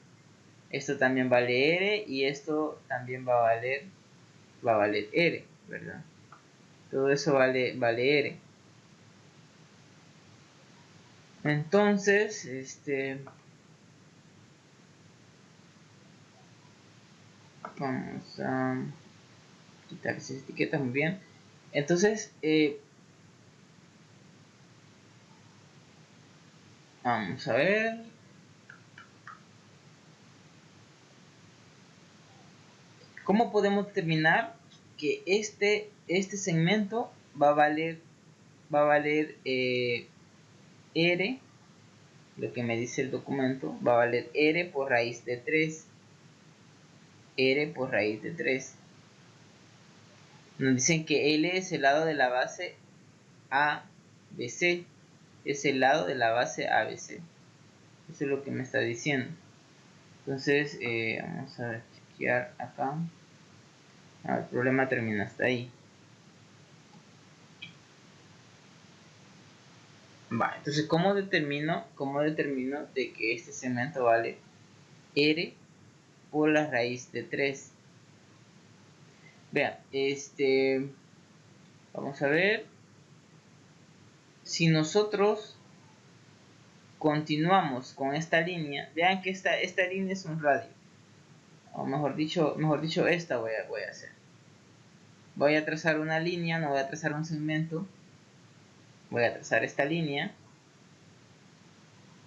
esto también vale R y esto también va a valer R, ¿verdad? Todo eso vale R. Entonces, vamos a quitar esas etiquetas, muy bien. Entonces, vamos a ver. ¿Cómo podemos determinar que este segmento va a valer R? Lo que me dice el documento va a valer R por raíz de 3. R por raíz de 3. Nos dicen que L es el lado de la base ABC. Es el lado de la base ABC. Eso es lo que me está diciendo. Entonces, vamos a chequear acá. El problema termina hasta ahí. Va, entonces, ¿cómo determino de que este segmento vale R por la raíz de 3? Vean, vamos a ver. Si nosotros continuamos con esta línea, vean que esta línea es un radio. O mejor dicho esta voy a hacer. Voy a trazar una línea, no voy a trazar un segmento. Voy a trazar esta línea.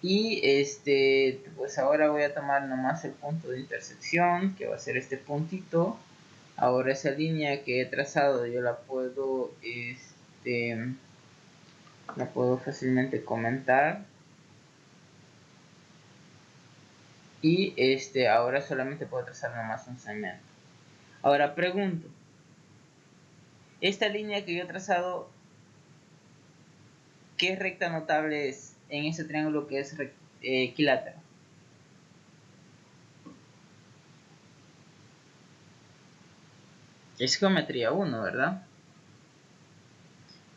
Y pues ahora voy a tomar nomás el punto de intersección, que va a ser este puntito. Ahora esa línea que he trazado yo la puedo fácilmente comentar. Y ahora solamente puedo trazar nomás un segmento. Ahora pregunto, esta línea que yo he trazado, ¿qué recta notable es en ese triángulo que es equilátero? Es geometría 1, ¿verdad?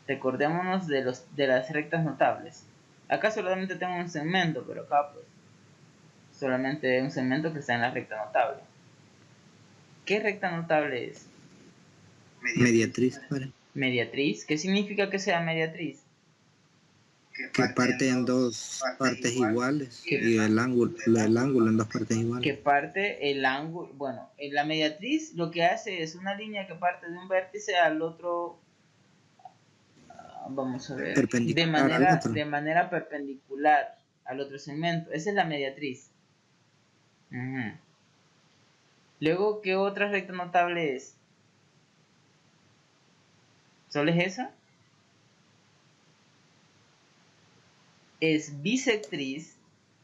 Recordémonos de las rectas notables. Acá solamente tengo un segmento, pero acá pues solamente un segmento que está en la recta notable. ¿Qué recta notable es? Mediatriz. Mediatriz. ¿Qué significa que sea mediatriz? Que parte en dos partes iguales y el ángulo en dos partes iguales. Que parte el ángulo, bueno, en la mediatriz lo que hace es una línea que parte de un vértice al otro vamos a ver, perpendicular al otro. de manera perpendicular al otro segmento. Esa es la mediatriz. Ujú. Luego, ¿qué otra recta notable es? ¿Solo es esa? Es bisectriz,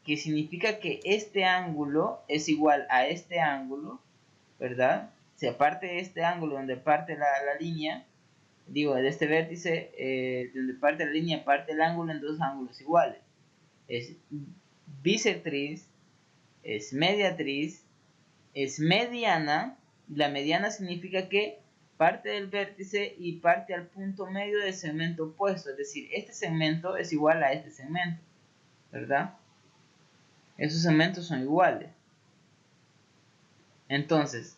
que significa que este ángulo es igual a este ángulo, ¿verdad? Si aparte de este ángulo donde parte la línea, digo, de este vértice, donde parte la línea, parte el ángulo en dos ángulos iguales. Es bisectriz, es mediatriz, es mediana. La mediana significa que parte del vértice y parte al punto medio del segmento opuesto. Es decir, este segmento es igual a este segmento, ¿verdad? Esos segmentos son iguales. Entonces,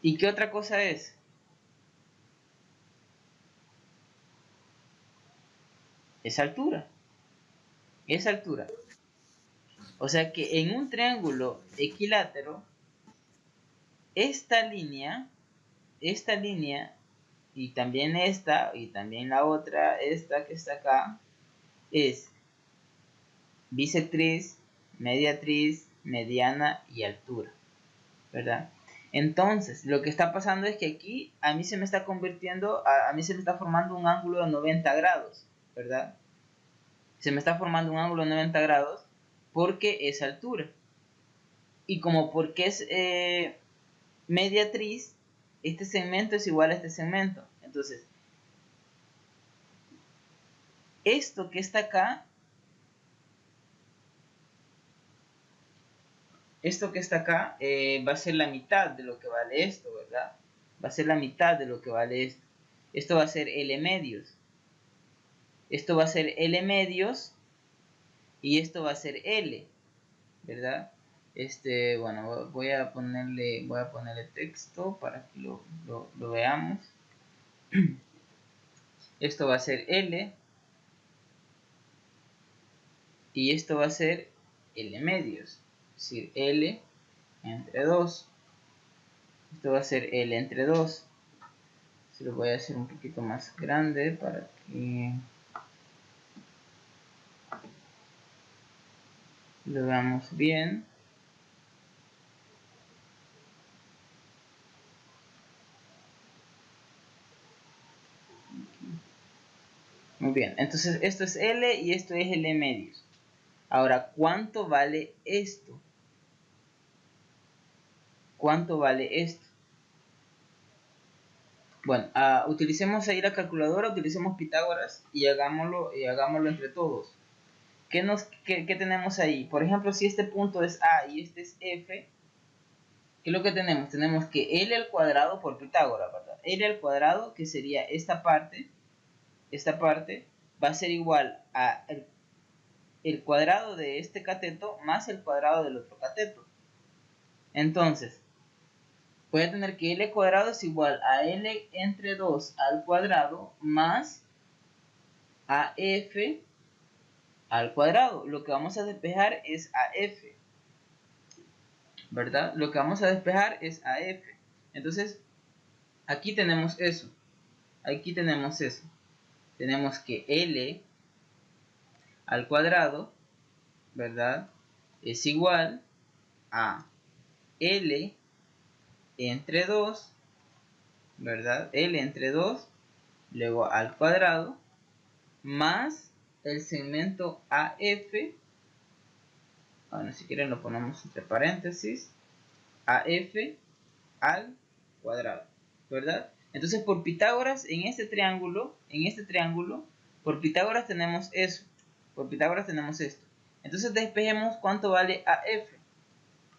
¿y qué otra cosa es? Es altura. Es altura. O sea que en un triángulo equilátero, esta línea, y también esta, y también la otra, esta que está acá, es bisectriz, mediatriz, mediana y altura, ¿verdad? Entonces, lo que está pasando es que aquí a mí se me está convirtiendo, a mí se me está formando un ángulo de 90 grados, ¿verdad? Se me está formando un ángulo de 90 grados porque es altura. Y como porque es mediatriz, este segmento es igual a este segmento. Entonces, esto que está acá, va a ser la mitad de lo que vale esto, ¿verdad? Va a ser la mitad de lo que vale esto. Esto va a ser L medios. Esto va a ser L medios y esto va a ser L, ¿verdad? Bueno, voy a ponerle texto para que lo veamos. Esto va a ser L y esto va a ser L medios, es decir, L entre 2. Esto va a ser L entre 2. Se lo voy a hacer un poquito más grande para que lo veamos bien. Muy bien, entonces esto es L y esto es L medios. Ahora, ¿cuánto vale esto? ¿Cuánto vale esto? Bueno, utilicemos ahí la calculadora, utilicemos Pitágoras y hagámoslo entre todos. ¿Qué tenemos ahí? Por ejemplo, si este punto es A y este es F, ¿qué es lo que tenemos? Tenemos que L al cuadrado por Pitágoras, ¿verdad? L al cuadrado, que sería esta parte, va a ser igual a el cuadrado de este cateto más el cuadrado del otro cateto. Entonces, voy a tener que L cuadrado es igual a L entre 2 al cuadrado más AF al cuadrado. Lo que vamos a despejar es AF, ¿verdad? Lo que vamos a despejar es AF. Entonces, aquí tenemos eso. Aquí tenemos eso. Tenemos que L al cuadrado, ¿verdad? Es igual a L entre 2, ¿verdad? L entre 2, luego al cuadrado, más el segmento AF. Bueno, si quieren lo ponemos entre paréntesis, AF al cuadrado, ¿verdad? Entonces por Pitágoras en este triángulo, por Pitágoras tenemos eso, por Pitágoras tenemos esto. Entonces despejemos cuánto vale AF,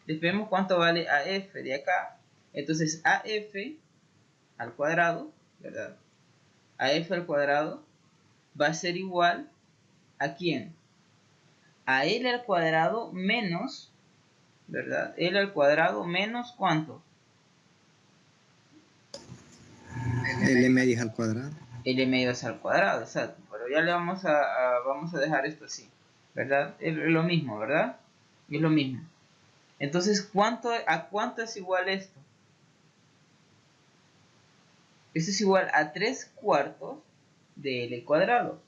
despejemos cuánto vale AF de acá. Entonces AF al cuadrado, ¿verdad? AF al cuadrado va a ser igual a ¿quién? A L al cuadrado menos, ¿verdad? L al cuadrado menos ¿cuánto? L medios al cuadrado. L medios al cuadrado, exacto. Pero ya le vamos a dejar esto así, ¿verdad? Es lo mismo, ¿verdad? Es lo mismo. Entonces, ¿a cuánto es igual esto? Esto es igual a 3/4 de L cuadrado,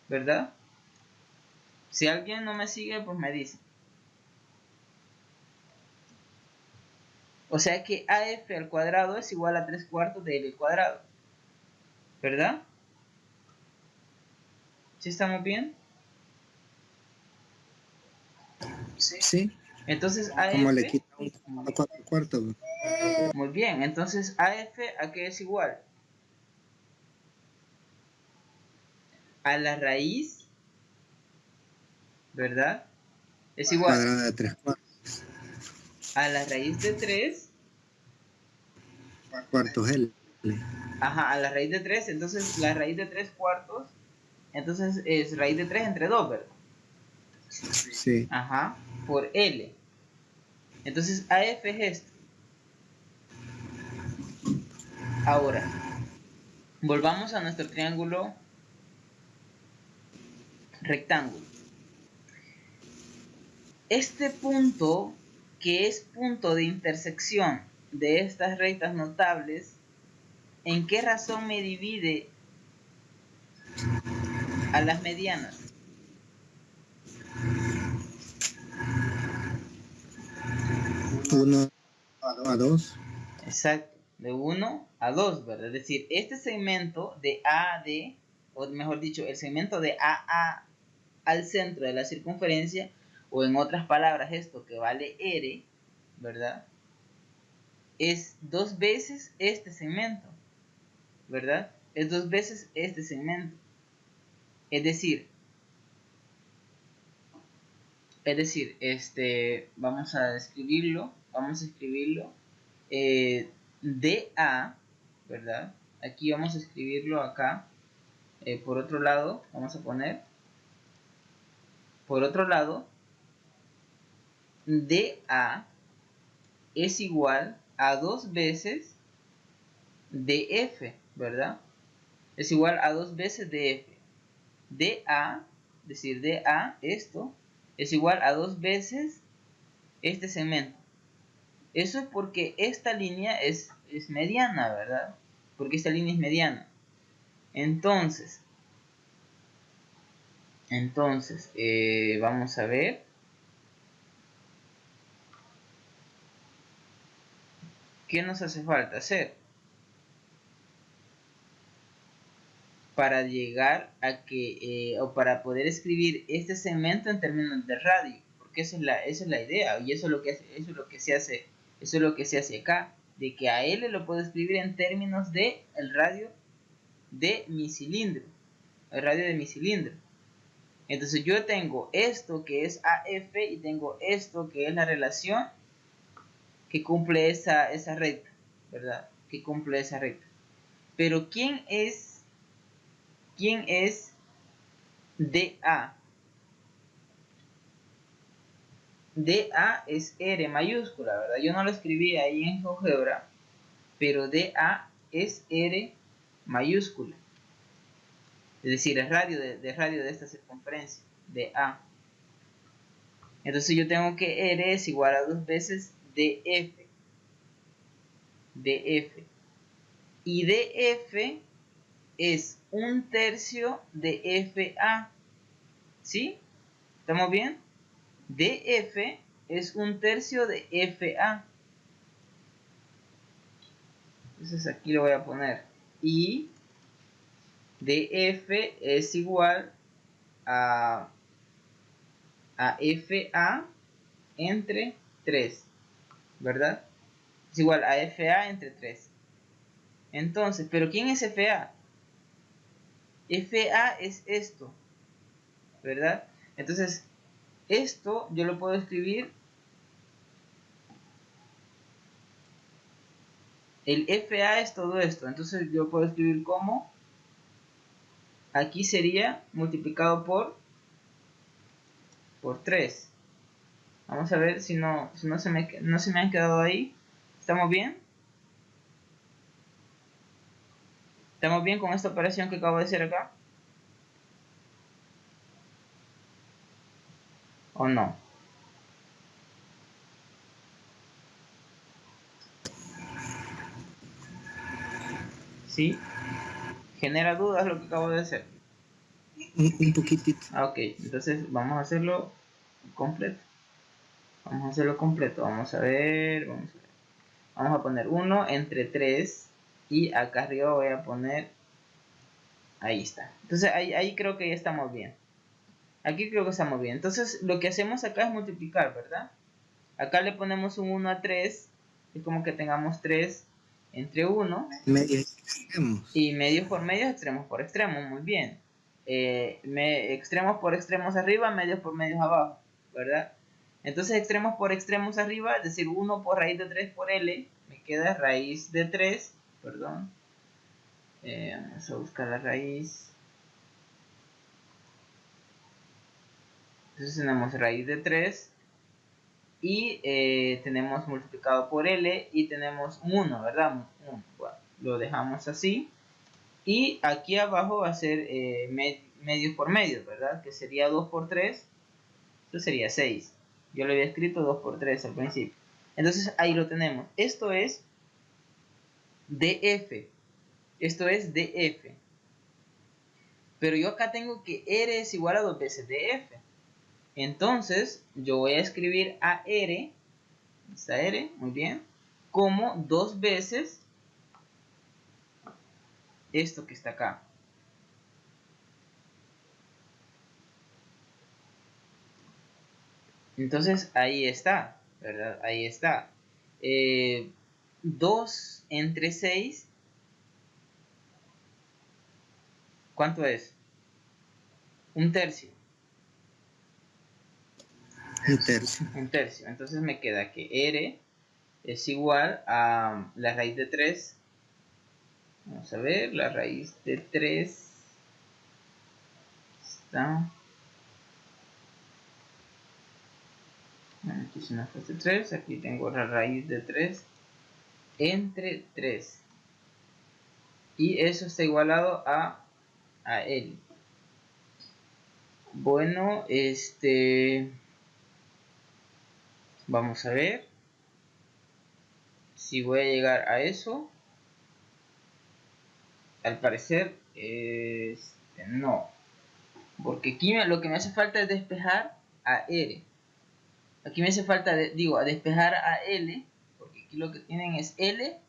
¿verdad? Si alguien no me sigue, pues me dice. O sea que AF al cuadrado es igual a 3/4 de L cuadrado, ¿verdad? ¿Sí estamos bien? Sí, Entonces como le AF, quita un 4/4. muy bien, entonces AF ¿a qué es igual? A la raíz, ¿verdad? Es igual Cuadrada de 3/4. a la raíz de 3, Cuartos L. ajá, a la raíz de 3, entonces la raíz de 3/4, entonces es raíz de 3 entre 2, ¿verdad? Sí. Ajá, por L. Entonces AF es esto. Ahora, volvamos a nuestro triángulo rectángulo. Este punto, que es punto de intersección de estas rectas notables, ¿en qué razón me divide a las medianas? 1/2. Exacto, de 1 a 2, ¿verdad? Es decir, este segmento de A a D, o mejor dicho, el segmento de AA al centro de la circunferencia, o en otras palabras, esto que vale R, ¿verdad? Es 2 veces este segmento, ¿verdad? Es 2 veces este segmento. Es decir, vamos a escribirlo, DA, ¿verdad? Aquí vamos a escribirlo acá, por otro lado, vamos a poner, por otro lado, DA es igual a 2 veces DF, ¿verdad? Es igual a 2 veces DF. DA, es decir, DA, esto, es igual a 2 veces este segmento. Eso es porque esta línea es mediana, ¿verdad? Porque esta línea es mediana. Entonces, vamos a ver. ¿Qué nos hace falta hacer? Para llegar a que, o para poder escribir este segmento en términos de radio. Porque esa es la idea, y eso es lo que se hace acá. De que a L lo puedo escribir en términos de el radio de mi cilindro. El radio de mi cilindro. Entonces yo tengo esto que es AF y tengo esto que es la relación que cumple esa recta, ¿verdad? Que cumple esa recta. Pero ¿quién es DA? DA es R mayúscula, ¿verdad? Yo no lo escribí ahí en GeoGebra, pero DA es R mayúscula. Es decir, el radio de radio de esta circunferencia, DA. Entonces yo tengo que R es igual a 2 veces DF. DF. Y DF es 1/3 de FA. ¿Sí? ¿Estamos bien? DF es 1/3 de FA. Entonces aquí lo voy a poner. Y DF es igual a FA entre 3. ¿Verdad? Es igual a FA entre 3. Entonces, ¿pero quién es FA? FA es esto, ¿verdad? Entonces, esto yo lo puedo escribir, el FA es todo esto, entonces yo puedo escribir como, aquí sería multiplicado por 3. Vamos a ver si no se me han quedado ahí. ¿Estamos bien? ¿Estamos bien con esta operación que acabo de hacer acá? ¿O no? ¿Sí? ¿Genera dudas lo que acabo de hacer? Un poquitito. Ok, entonces vamos a hacerlo completo. Vamos a hacerlo completo. Vamos a ver. Vamos a poner 1 entre 3. Y acá arriba voy a poner... Ahí está. Entonces ahí creo que ya estamos bien. Aquí creo que estamos bien. Entonces lo que hacemos acá es multiplicar, ¿verdad? Acá le ponemos un 1 a 3. Es como que tengamos 3 entre 1. Medios extremos. Y medios por medios, extremos por extremos. Muy bien. Extremos por extremos arriba, medios por medios abajo, ¿verdad? Entonces extremos por extremos arriba, es decir, 1 por raíz de 3 por L, me queda raíz de 3, perdón. Vamos a buscar la raíz. Entonces tenemos raíz de 3 y tenemos multiplicado por L y tenemos 1, ¿verdad? 1. Bueno, lo dejamos así. Y aquí abajo va a ser medios por medios, ¿verdad? Que sería 2 por 3. Eso sería 6. Yo lo había escrito 2 por 3 al principio. Entonces ahí lo tenemos. Esto es DF. Esto es DF. Pero yo acá tengo que R es igual a 2 veces DF. Entonces yo voy a escribir a R. Está R, muy bien. Como 2 veces esto que está acá. Entonces ahí está, ¿verdad? Ahí está. 2 entre 6. ¿Cuánto es? Un tercio. Un tercio. Un tercio. Entonces me queda que R es igual a la raíz de 3. Vamos a ver, la raíz de 3 está... Aquí se nos fue 3. Aquí tengo la raíz de 3 entre 3. Y eso está igualado a L. Bueno, vamos a ver si voy a llegar a eso. Al parecer, no. Porque aquí lo que me hace falta es despejar a R. Aquí me hace falta, a despejar a L. Porque aquí lo que tienen es L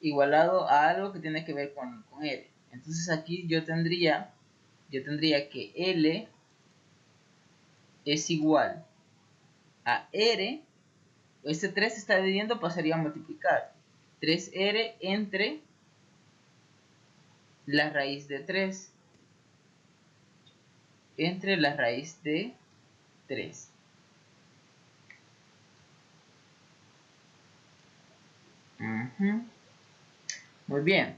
igualado a algo que tiene que ver con R. Entonces aquí yo tendría que L es igual a R. Este 3 se está dividiendo, pasaría a multiplicar. 3R entre la raíz de 3. Entre la raíz de 3. Muy bien.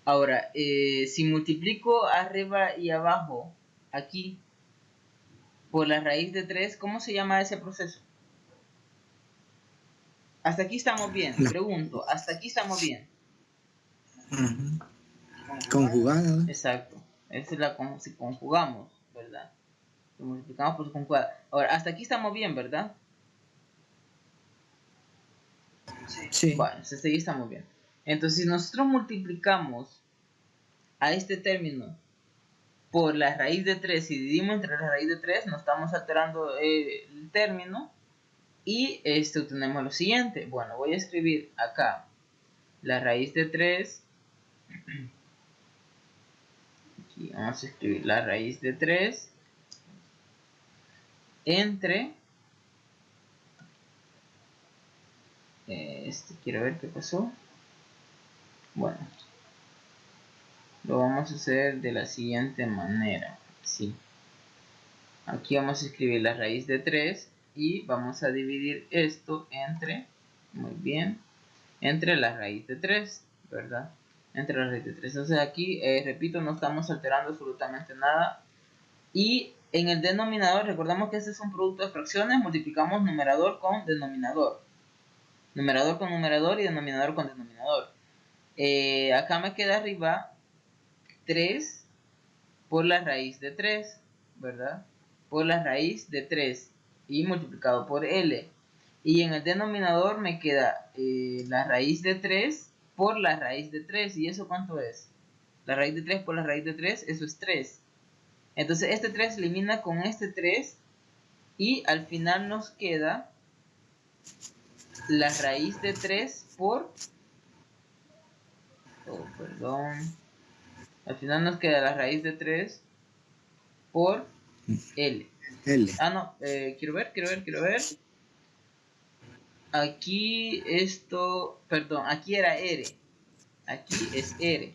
Ahora, si multiplico arriba y abajo, aquí, por la raíz de 3, ¿cómo se llama ese proceso? Hasta aquí estamos bien. Pregunto, hasta aquí estamos bien. Conjugada. Exacto. Esa es la si conjugamos, ¿verdad? Lo multiplicamos por su conjugada. Ahora, hasta aquí estamos bien, ¿verdad? Sí. Bueno, hasta aquí estamos bien. Entonces, si nosotros multiplicamos a este término por la raíz de 3 y dividimos entre la raíz de 3, nos estamos alterando el término y obtenemos lo siguiente. Bueno, voy a escribir acá la raíz de 3. Aquí vamos a escribir la raíz de 3 entre quiero ver qué pasó. Bueno, lo vamos a hacer de la siguiente manera. Sí. Aquí vamos a escribir la raíz de 3 y vamos a dividir esto entre, muy bien, entre la raíz de 3, ¿verdad? Entre la raíz de 3. Entonces aquí, repito, no estamos alterando absolutamente nada. Y en el denominador, recordamos que este es un producto de fracciones, multiplicamos numerador con denominador. Numerador con numerador y denominador con denominador. Acá me queda arriba 3 por la raíz de 3, ¿verdad? Por la raíz de 3 y multiplicado por L. Y en el denominador me queda la raíz de 3 por la raíz de 3. ¿Y eso cuánto es? La raíz de 3 por la raíz de 3, eso es 3. Entonces este 3 se elimina con este 3 y al final nos queda la raíz de 3 por... Oh, perdón. Al final nos queda la raíz de 3 por L. L. Ah, no, quiero ver. Aquí esto, perdón, aquí era R. Aquí es R.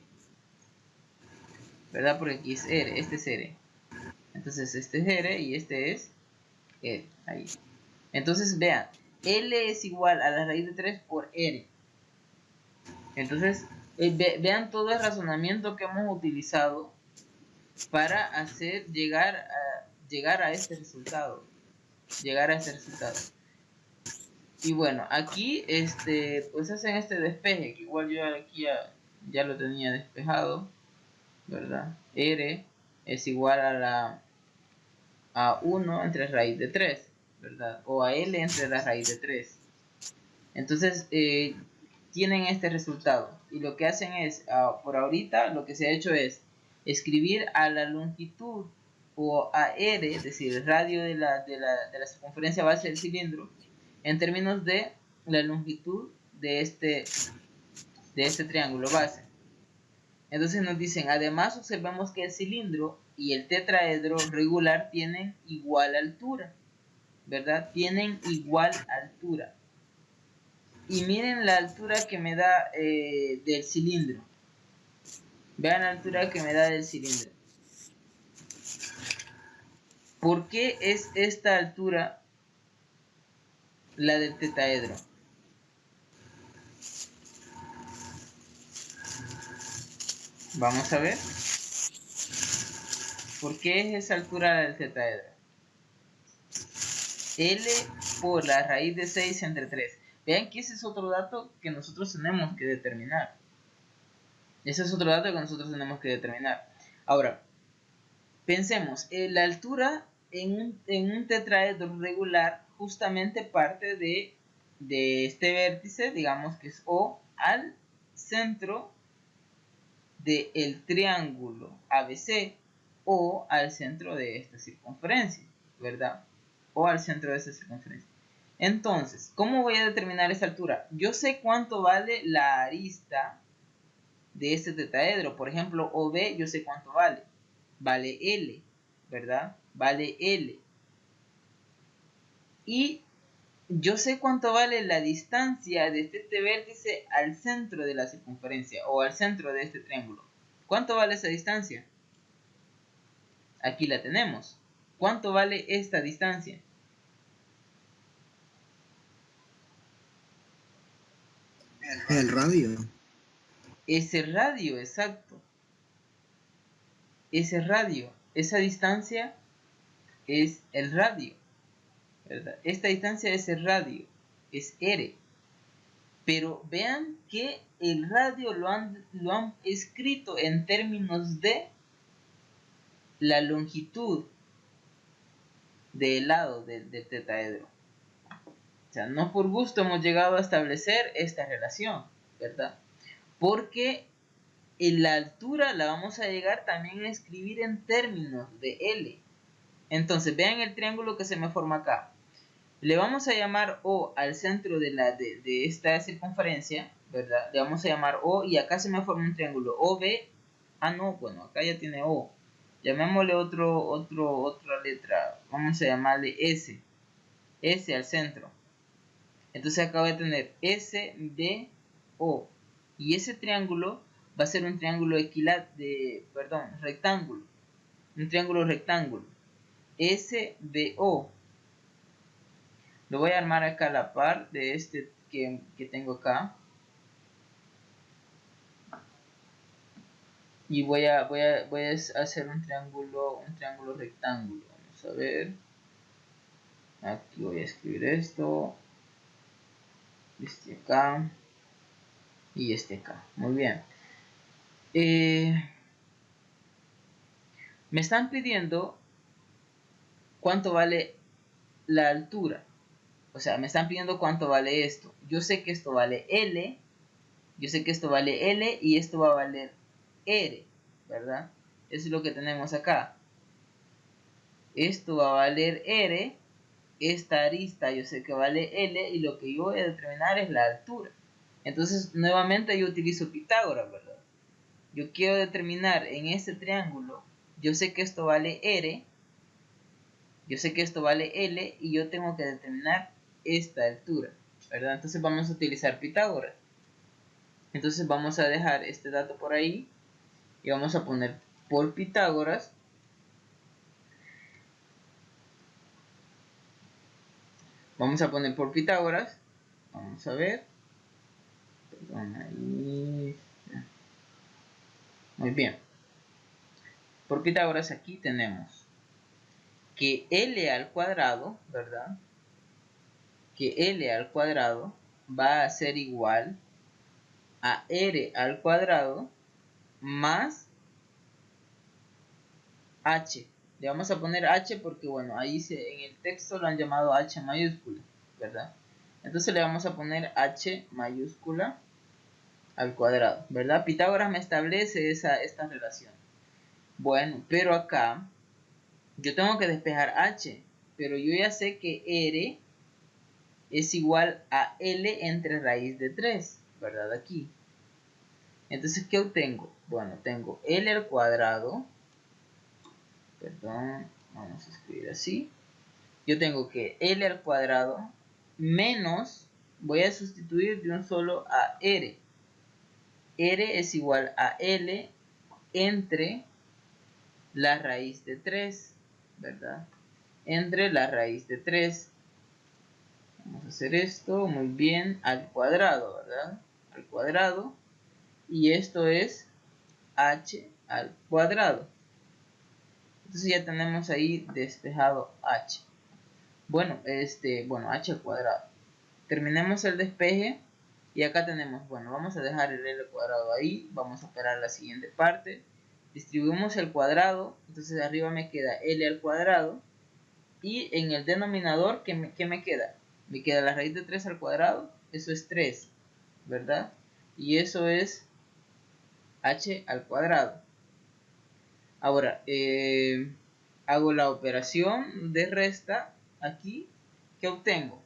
¿Verdad? Porque aquí es R, este es R. Entonces este es R y este es R. Ahí. Entonces vean, L es igual a la raíz de 3 por R. Entonces, vean todo el razonamiento que hemos utilizado para hacer llegar a este resultado. Y bueno, aquí pues hacen este despeje, que igual yo aquí ya lo tenía despejado, ¿verdad? R es igual a 1 entre raíz de 3, ¿verdad? O a L entre la raíz de 3. Entonces, tienen este resultado. Y lo que hacen es, por ahorita, lo que se ha hecho es escribir a la longitud o a R, es decir, el radio de la circunferencia base del cilindro, en términos de la longitud de este triángulo base. Entonces nos dicen, además observamos que el cilindro y el tetraedro regular tienen igual altura, ¿verdad? Tienen igual altura. Y miren la altura que me da del cilindro. Vean la altura que me da del cilindro. ¿Por qué es esta altura la del tetraedro? Vamos a ver. ¿Por qué es esa altura la del tetraedro? L por la raíz de 6 entre 3. Vean que ese es otro dato que nosotros tenemos que determinar. Ahora, pensemos, la altura en un tetraedro regular justamente parte de este vértice, digamos que es O, al centro del triángulo ABC o al centro de esta circunferencia, ¿verdad? O al centro de esta circunferencia. Entonces, ¿cómo voy a determinar esa altura? Yo sé cuánto vale la arista de este tetraedro. Por ejemplo, OB, yo sé cuánto vale. Vale L, ¿verdad? Vale L. Y yo sé cuánto vale la distancia de este vértice al centro de la circunferencia o al centro de este triángulo. ¿Cuánto vale esa distancia? Aquí la tenemos. ¿Cuánto vale esta distancia? El radio. Ese radio, exacto. Ese radio, esa distancia es el radio, ¿verdad? Esta distancia es el radio, es R. Pero vean que el radio lo han escrito en términos de la longitud del lado del tetraedro. O sea, no por gusto hemos llegado a establecer esta relación, ¿verdad? Porque en la altura la vamos a llegar también a escribir en términos de L. Entonces, vean el triángulo que se me forma acá. Le vamos a llamar O al centro de esta circunferencia, ¿verdad? Le vamos a llamar O y acá se me forma un triángulo OB. Ah, no, bueno, acá ya tiene O. Llamémosle otra letra. Vamos a llamarle S. S al centro. Entonces acá voy a tener SBO. Y ese triángulo va a ser un triángulo rectángulo. Un triángulo rectángulo. SBO. Lo voy a armar acá a la par de este que tengo acá. Y voy a hacer un triángulo rectángulo. Vamos a ver. Aquí voy a escribir esto. Este acá. Y este acá. Muy bien. Me están pidiendo cuánto vale la altura. O sea, me están pidiendo cuánto vale esto. Yo sé que esto vale L, Yo sé que esto vale L y esto va a valer R, ¿verdad? Eso es lo que tenemos acá. Esto va a valer R, esta arista yo sé que vale L y lo que yo voy a determinar es la altura. Entonces, nuevamente yo utilizo Pitágoras, ¿verdad? Yo quiero determinar en este triángulo, yo sé que esto vale R, yo sé que esto vale L y yo tengo que determinar esta altura, ¿verdad? Entonces vamos a utilizar Pitágoras. Entonces vamos a dejar este dato por ahí y vamos a poner por Pitágoras. Vamos a poner por Pitágoras. Vamos a ver. Perdón, ahí. Muy bien. Por Pitágoras aquí tenemos que L al cuadrado, ¿verdad? Que L al cuadrado va a ser igual a R al cuadrado más H. Le vamos a poner H porque, bueno, ahí en el texto lo han llamado H mayúscula, ¿verdad? Entonces le vamos a poner H mayúscula al cuadrado, ¿verdad? Pitágoras me establece esta relación. Bueno, pero acá yo tengo que despejar H, pero yo ya sé que R es igual a L entre raíz de 3, ¿verdad? Aquí. Entonces, ¿qué obtengo? Bueno, tengo L al cuadrado. Perdón, vamos a escribir así. Yo tengo que L al cuadrado menos, voy a sustituir de un solo a R. R es igual a L entre la raíz de 3, ¿verdad? Entre la raíz de 3. Vamos a hacer esto muy bien al cuadrado, ¿verdad? Al cuadrado. Y esto es H al cuadrado. Entonces ya tenemos ahí despejado H. Bueno, H al cuadrado. Terminemos el despeje. Y acá tenemos, bueno, vamos a dejar el L cuadrado ahí. Vamos a operar la siguiente parte. Distribuimos el cuadrado. Entonces arriba me queda L al cuadrado. Y en el denominador, ¿qué me queda? Me queda la raíz de 3 al cuadrado. Eso es 3, ¿verdad? Y eso es H al cuadrado. Ahora, hago la operación de resta aquí. ¿Qué obtengo?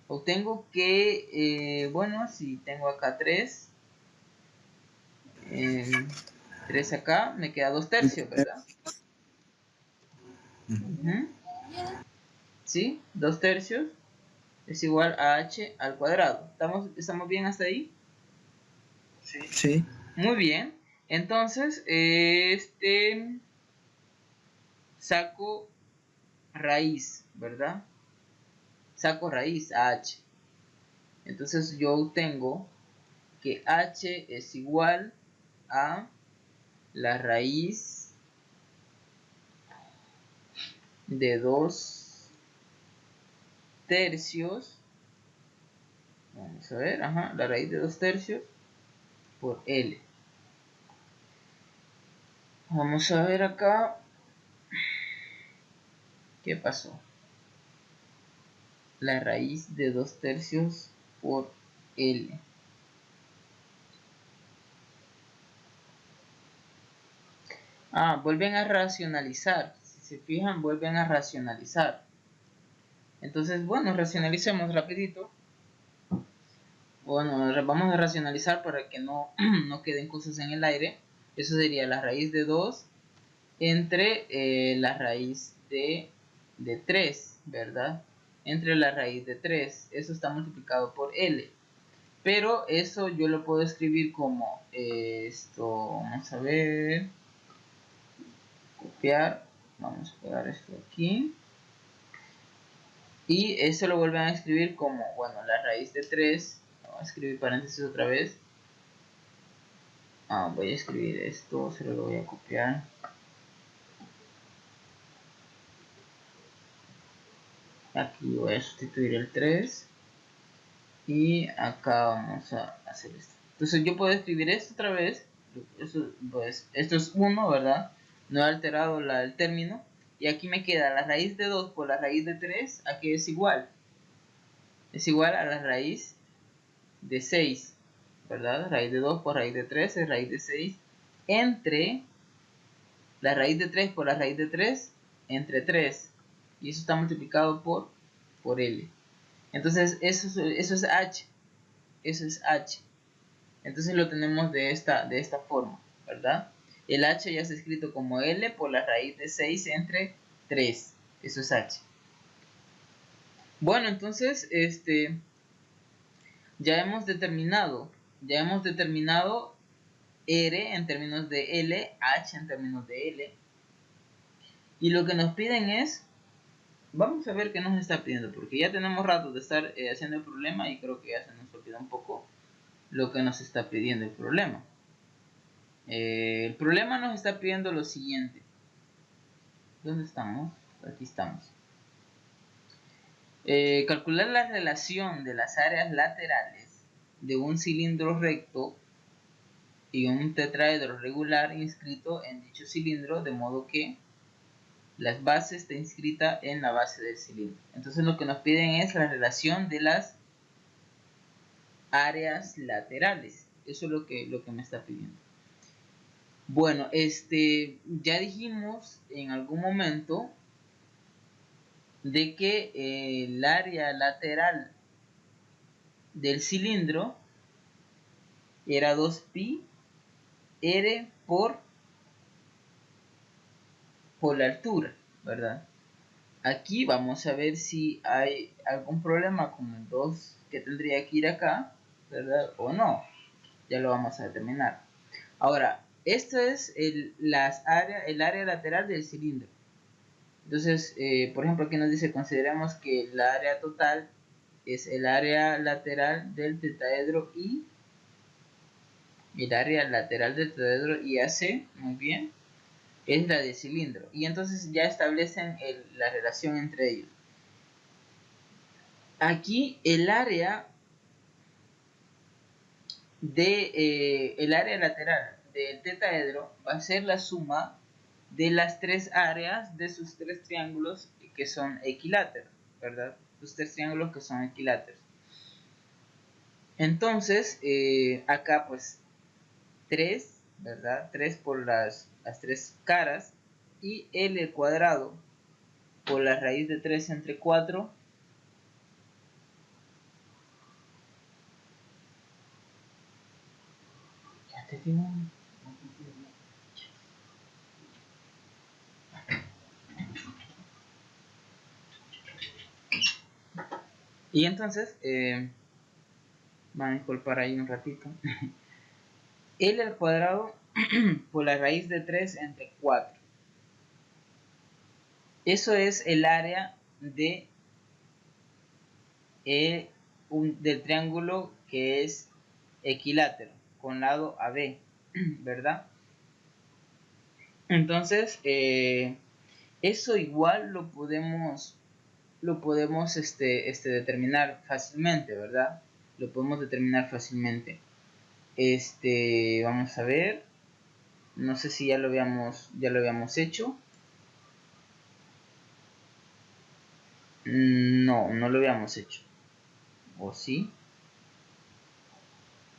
Obtengo que, bueno, si tengo acá 3, 3 acá, me queda 2 tercios, ¿verdad? ¿Sí? 2 tercios es igual a H al cuadrado. ¿Estamos bien hasta ahí? Sí. Muy bien. Entonces, saco raíz, ¿verdad? Saco raíz a H. Entonces yo obtengo que H es igual a la raíz de 2 tercios. Vamos a ver, la raíz de 2 tercios por L. Vamos a ver acá. ¿Qué pasó? La raíz de 2 tercios por L. Vuelven a racionalizar. Si se fijan, vuelven a racionalizar. Entonces, bueno, racionalicemos rapidito. Bueno, vamos a racionalizar para que no queden cosas en el aire. Eso sería la raíz de 2 entre la raíz de 3, ¿verdad? Entre la raíz de 3. Eso está multiplicado por L. Pero eso yo lo puedo escribir como esto. Vamos a ver. Copiar. Vamos a pegar esto aquí. Y eso lo vuelven a escribir como, bueno, la raíz de 3. Voy a escribir paréntesis otra vez. Voy a escribir esto, se lo voy a copiar. Aquí voy a sustituir el 3. Y acá vamos a hacer esto. Entonces yo puedo escribir esto otra vez. Pues, esto es 1, ¿verdad? No he alterado el término. Y aquí me queda la raíz de 2 por la raíz de 3. Aquí es igual. Es igual a la raíz de 6. ¿verdad? Raíz de 2 por raíz de 3 es raíz de 6 entre la raíz de 3 por la raíz de 3 entre 3. Y eso está multiplicado por L. Entonces eso es H. Eso es H. Entonces lo tenemos de esta forma, ¿verdad? El H ya está escrito como L por la raíz de 6 entre 3. Eso es H. Bueno, entonces ya hemos determinado R en términos de L, H en términos de L. Y lo que nos piden es, vamos a ver qué nos está pidiendo, porque ya tenemos rato de estar haciendo el problema y creo que ya se nos olvida un poco lo que nos está pidiendo el problema. El problema nos está pidiendo lo siguiente. ¿Dónde estamos? Aquí estamos. Calcular la relación de las áreas laterales de un cilindro recto y un tetraedro regular inscrito en dicho cilindro, de modo que la base está inscrita en la base del cilindro. Entonces lo que nos piden es la relación de las áreas laterales. Eso es lo que me está pidiendo. Bueno, ya dijimos en algún momento de que el área lateral del cilindro era 2pi r por la altura, ¿verdad? Aquí vamos a ver si hay algún problema con el 2 que tendría que ir acá, ¿verdad? O no. Ya lo vamos a determinar. Ahora, esto es el área lateral del cilindro. Entonces, por ejemplo, aquí nos dice, consideremos que la área total es el área lateral del tetraedro I. El área lateral del tetraedro IAC, muy bien, es la del cilindro. Y entonces ya establecen la relación entre ellos. Aquí el área lateral del tetraedro va a ser la suma de las tres áreas de sus tres triángulos que son equiláteros, ¿verdad? Sus tres triángulos que son equiláteros. Entonces, acá pues 3, ¿verdad? 3 por las tres caras y L cuadrado por la raíz de 3 entre 4. Ya te digo. Y entonces, van a disculpar ahí un ratito. L al cuadrado por la raíz de 3 entre 4. Eso es el área del triángulo que es equilátero, con lado AB, ¿verdad? Entonces, eso igual lo podemos determinar fácilmente, ¿verdad? Lo podemos determinar fácilmente. Vamos a ver. No sé si ya lo habíamos hecho. No lo habíamos hecho. ¿O sí?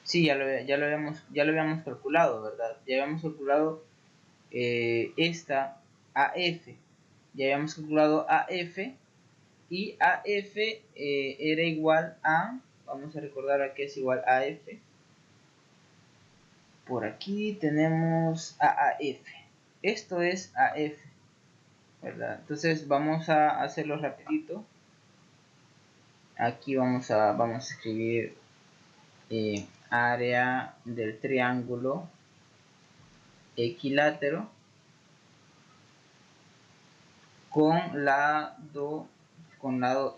Sí, ya lo habíamos calculado, ¿verdad? Ya habíamos calculado esta AF. Ya habíamos calculado AF. Y AF era igual a... Vamos a recordar a qué es igual a AF. Por aquí tenemos AAF. Esto es AF, ¿verdad? Entonces vamos a hacerlo rapidito. Aquí vamos a escribir área del triángulo equilátero con lado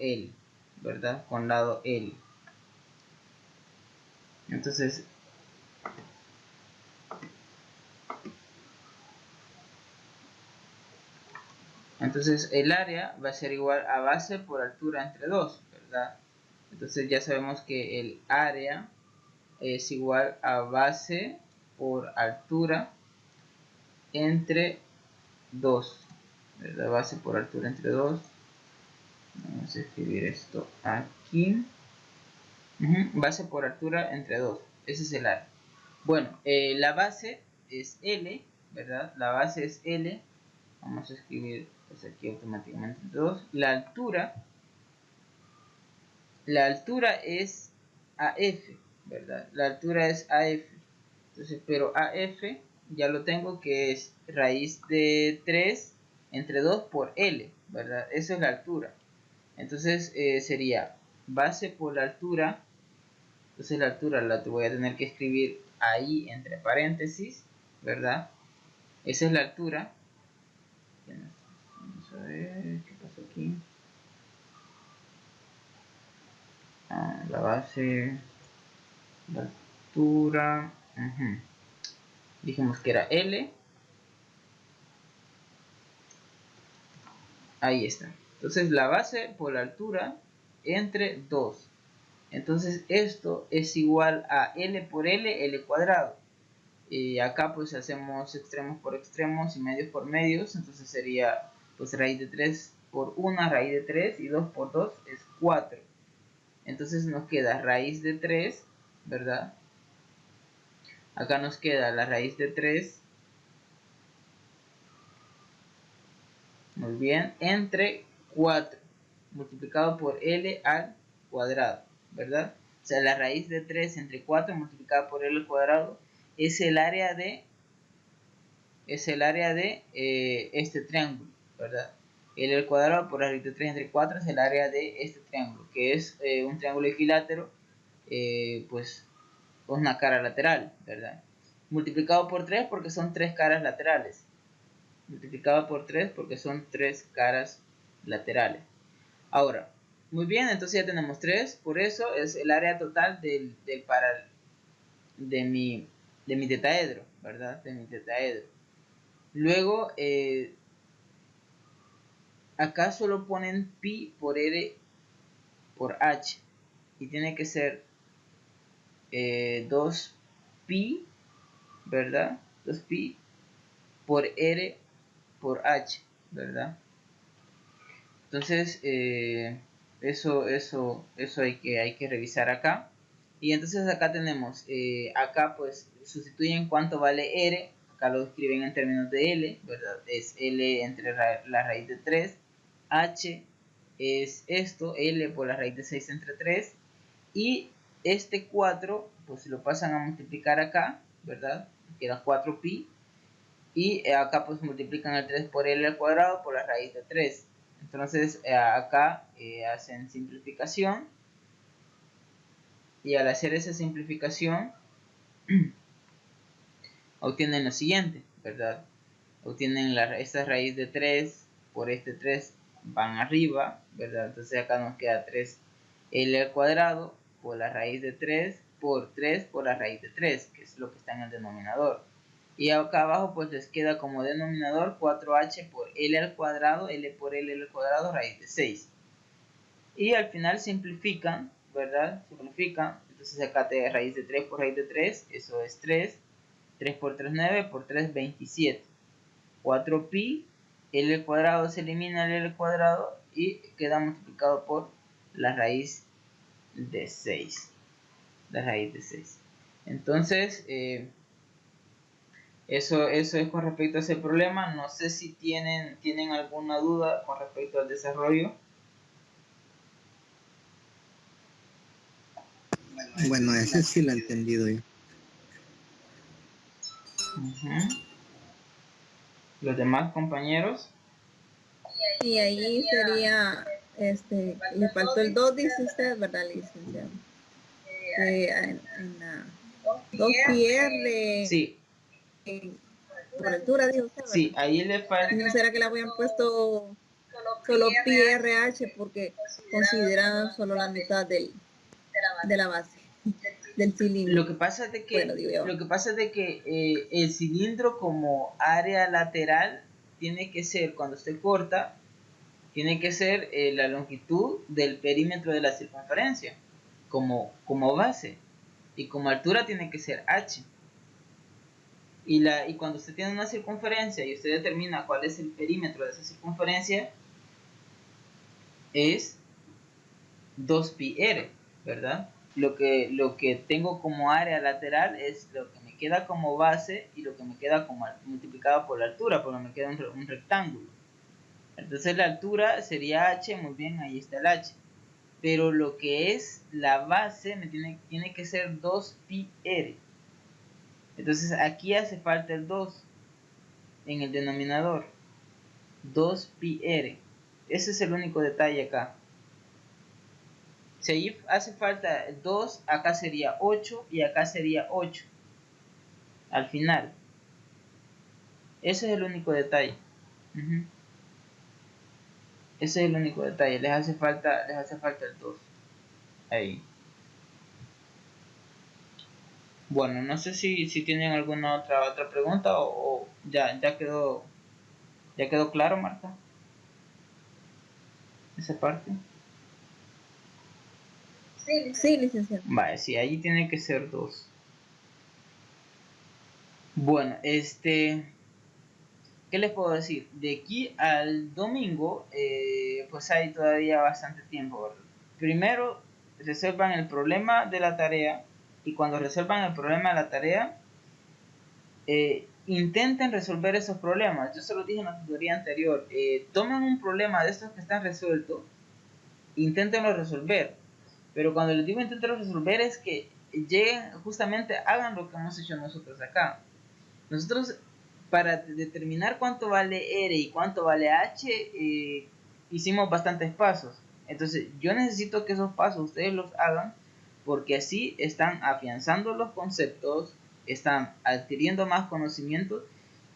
L, ¿verdad? Con lado L. Entonces el área va a ser igual a base por altura entre 2, ¿verdad? Entonces ya sabemos que el área es igual a base por altura entre 2, ¿verdad? Base por altura entre 2. Vamos a escribir esto aquí. Base por altura entre 2. ese es el área. Bueno, la base es L, ¿verdad? La base es L. Vamos a escribir pues aquí automáticamente 2. La altura es AF, ¿verdad? La altura es AF. Entonces, pero AF ya lo tengo, que es raíz de 3 entre 2 por L, ¿verdad? Eso es la altura. Entonces sería base por la altura. Entonces la altura la voy a tener que escribir ahí entre paréntesis, ¿verdad? Esa es la altura. Vamos a ver qué pasó aquí. La base, la altura. Dijimos que era L. Ahí está. Entonces la base por la altura entre 2. Entonces esto es igual a L por L cuadrado. Y acá pues hacemos extremos por extremos y medios por medios. Entonces sería pues raíz de 3 por 1, raíz de 3, y 2 por 2 es 4. Entonces nos queda raíz de 3, ¿verdad? Acá nos queda la raíz de 3. Muy bien, entre 4 multiplicado por L al cuadrado, ¿verdad? O sea, la raíz de 3 entre 4 multiplicada por L al cuadrado es el área de este triángulo, ¿verdad? L al cuadrado por la raíz de 3 entre 4 es el área de este triángulo, que es un triángulo equilátero, pues con una cara lateral, ¿verdad? Multiplicado por 3 porque son 3 caras laterales. Multiplicado por 3 porque son 3 caras laterales. Ahora, muy bien, entonces ya tenemos 3, por eso es el área total de mi tetaedro, ¿verdad? De mi tetaedro. Luego, acá solo ponen pi por r por h, y tiene que ser 2pi, ¿verdad? 2pi por r por h, ¿verdad? Entonces eso hay que revisar acá. Y entonces acá tenemos, acá pues sustituyen cuánto vale r, acá lo escriben en términos de L, ¿verdad? Es L entre la raíz de 3, h es esto, L por la raíz de 6 entre 3, y este 4 pues lo pasan a multiplicar acá, ¿verdad? Queda 4pi, y acá pues multiplican el 3 por L al cuadrado por la raíz de 3. Entonces acá hacen simplificación, y al hacer esa simplificación obtienen lo siguiente, ¿verdad? Obtienen esta raíz de 3 por este 3 van arriba, ¿verdad? Entonces acá nos queda 3L al cuadrado por la raíz de 3 por 3 por la raíz de 3, que es lo que está en el denominador. Y acá abajo pues les queda como denominador 4h por L al cuadrado, L por L al cuadrado, raíz de 6. Y al final simplifican, ¿verdad? Simplifican. Entonces acá te da raíz de 3 por raíz de 3, eso es 3. 3 por 3, 9, por 3, 27. 4pi, L al cuadrado se elimina el L al cuadrado y queda multiplicado por la raíz de 6. La raíz de 6. Entonces, eso es con respecto a ese problema. No sé si tienen alguna duda con respecto al desarrollo. Bueno, ese sí lo he entendido yo. Los demás compañeros. Y ahí sería, le faltó el 2, dice usted, ¿verdad, licenciado? En la 2πr Sí. Por altura, dijo usted, ¿verdad? Sí, ahí le falta. ¿No será que le habían puesto solo πrh porque consideran solo la mitad de la base del cilindro? Lo que pasa es de que, el cilindro como área lateral tiene que ser, cuando se corta, tiene que ser la longitud del perímetro de la circunferencia como base, y como altura tiene que ser h. Y cuando usted tiene una circunferencia y usted determina cuál es el perímetro de esa circunferencia, es 2πr, ¿verdad? lo que tengo como área lateral es lo que me queda como base y lo que me queda como multiplicado por la altura, porque me queda un rectángulo. Entonces la altura sería h, muy bien, ahí está el h. Pero lo que es la base me tiene que ser 2πr. Entonces aquí hace falta el 2 en el denominador. 2πr. Ese es el único detalle acá. Si ahí hace falta el 2, acá sería 8 y acá sería 8. Al final. Ese es el único detalle. Ese es el único detalle. Les hace falta el 2. Ahí. Bueno, no sé si tienen alguna otra pregunta o ya quedó claro, Marta. Esa parte. Sí, licenciado. Vale, sí, ahí tiene que ser 2. Bueno, ¿qué les puedo decir? De aquí al domingo, pues hay todavía bastante tiempo, ¿verdad? Primero, resuelvan el problema de la tarea y cuando resuelvan el problema de la tarea, intenten resolver esos problemas. Yo se lo dije en la tutoría anterior. Tomen un problema de estos que están resueltos, inténtenlo resolver. Pero cuando les digo intenten resolver es que lleguen, justamente hagan lo que hemos hecho nosotros acá. Nosotros, para determinar cuánto vale R y cuánto vale H, hicimos bastantes pasos. Entonces, yo necesito que esos pasos ustedes los hagan porque así están afianzando los conceptos, están adquiriendo más conocimientos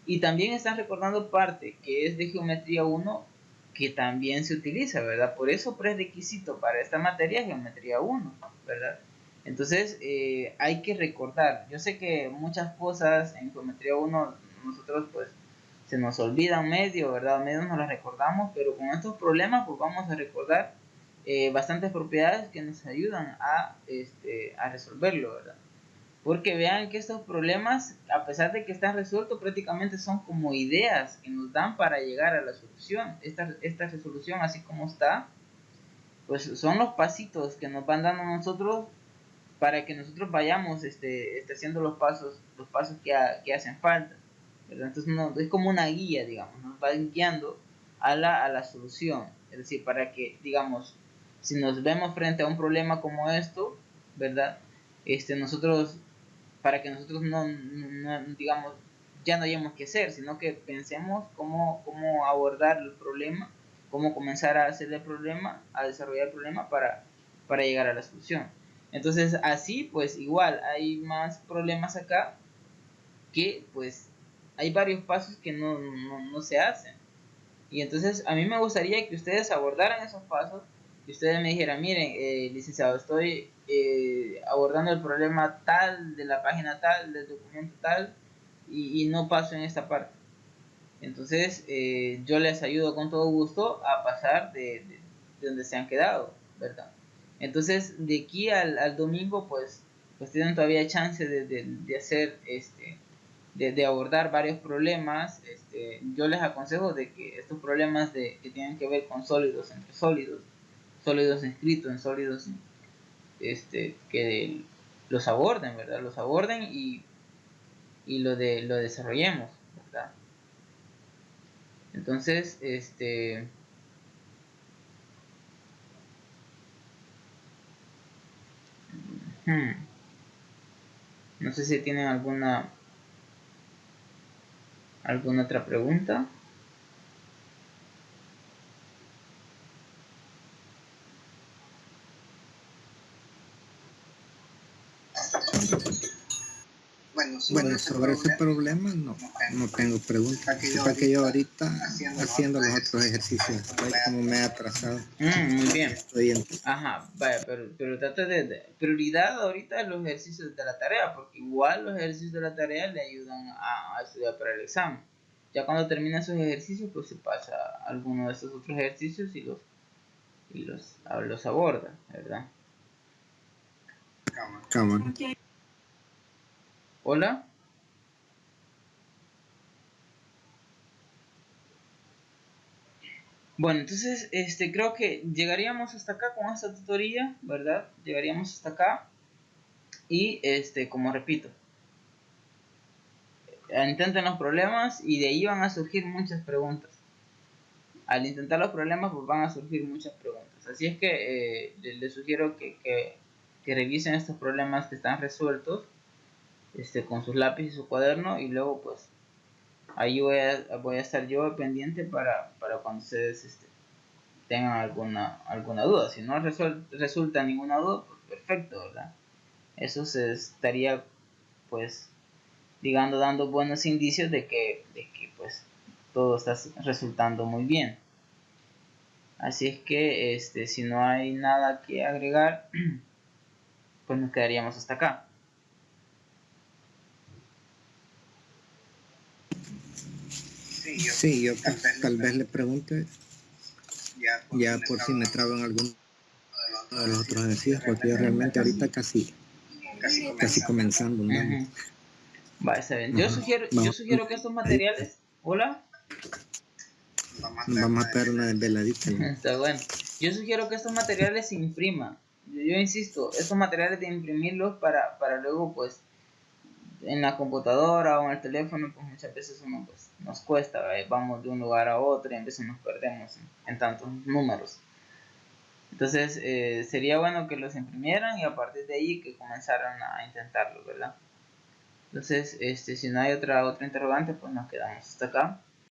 y también están recordando parte que es de Geometría 1 que también se utiliza, ¿verdad? Por eso prerequisito para esta materia es Geometría 1, ¿verdad? Entonces hay que recordar. Yo sé que muchas cosas en Geometría 1 nosotros pues se nos olvidan medio, ¿verdad? Medio nos las recordamos, pero con estos problemas pues vamos a recordar bastantes propiedades que nos ayudan a resolverlo, ¿verdad? Porque vean que estos problemas, a pesar de que están resueltos, prácticamente son como ideas que nos dan para llegar a la solución. Esta resolución, así como está, pues son los pasitos que nos van dando nosotros para que nosotros vayamos haciendo los pasos que hacen falta, ¿verdad? Entonces es como una guía, digamos, nos va guiando a la solución. Es decir, para que, digamos, si nos vemos frente a un problema como esto, ¿verdad? Nosotros, para que nosotros no, digamos, ya no hayamos que hacer, sino que pensemos cómo abordar el problema, cómo comenzar a hacer el problema, a desarrollar el problema para llegar a la solución. Entonces así pues igual hay más problemas acá que pues hay varios pasos que no se hacen. Y entonces a mí me gustaría que ustedes abordaran esos pasos, que ustedes me dijeran, miren, licenciado, estoy abordando el problema tal, de la página tal, del documento tal, y no paso en esta parte. Entonces yo les ayudo con todo gusto a pasar de donde se han quedado, ¿verdad? Entonces de aquí al domingo pues tienen todavía chance de hacer de abordar varios problemas. Yo les aconsejo de que estos problemas que tienen que ver con sólidos entre sólidos, sólidos inscritos en sólidos, que los aborden, ¿verdad? Los aborden y lo desarrollemos, ¿verdad? Entonces, no sé si tienen alguna otra pregunta. Bueno, sobre ese problema no tengo preguntas. Para que yo ahorita haciendo los otros ejercicios, estoy como me he atrasado. Muy bien. Estoy en... Ajá, vaya, pero trata de prioridad ahorita los ejercicios de la tarea, porque igual los ejercicios de la tarea le ayudan a estudiar para el examen. Ya cuando termina esos ejercicios, pues se pasa a alguno de esos otros ejercicios y los aborda, ¿verdad? Cámara. ¿Hola? Bueno, entonces creo que llegaríamos hasta acá con esta tutoría, ¿verdad? Llegaríamos hasta acá. Y como repito, intenten los problemas y de ahí van a surgir muchas preguntas. Al intentar los problemas pues van a surgir muchas preguntas. Así es que les sugiero que revisen estos problemas que están resueltos con sus lápices y su cuaderno, y luego pues ahí voy a estar yo pendiente para cuando ustedes tengan alguna duda. Si no resulta ninguna duda, pues perfecto, ¿verdad? Eso se estaría pues dando buenos indicios de que pues todo está resultando muy bien. Así es que si no hay nada que agregar, pues nos quedaríamos hasta acá. Sí, yo pues, tal vez le pregunte ya por si me trabo en alguno de los otros ejercicios, porque yo realmente ahorita casi comenzando, ¿no? Va, está bien. Yo sugiero que estos materiales... Hola. Vamos a pegar una desveladita, ¿no? Está bueno. Yo sugiero que estos materiales se impriman. Yo insisto, estos materiales de imprimirlos para luego pues en la computadora o en el teléfono, pues muchas veces uno pues nos cuesta, ¿verdad? Vamos de un lugar a otro y a veces nos perdemos en tantos números. Entonces sería bueno que los imprimieran y a partir de ahí que comenzaran a intentarlo, ¿verdad? Entonces si no hay otra interrogante, pues nos quedamos hasta acá.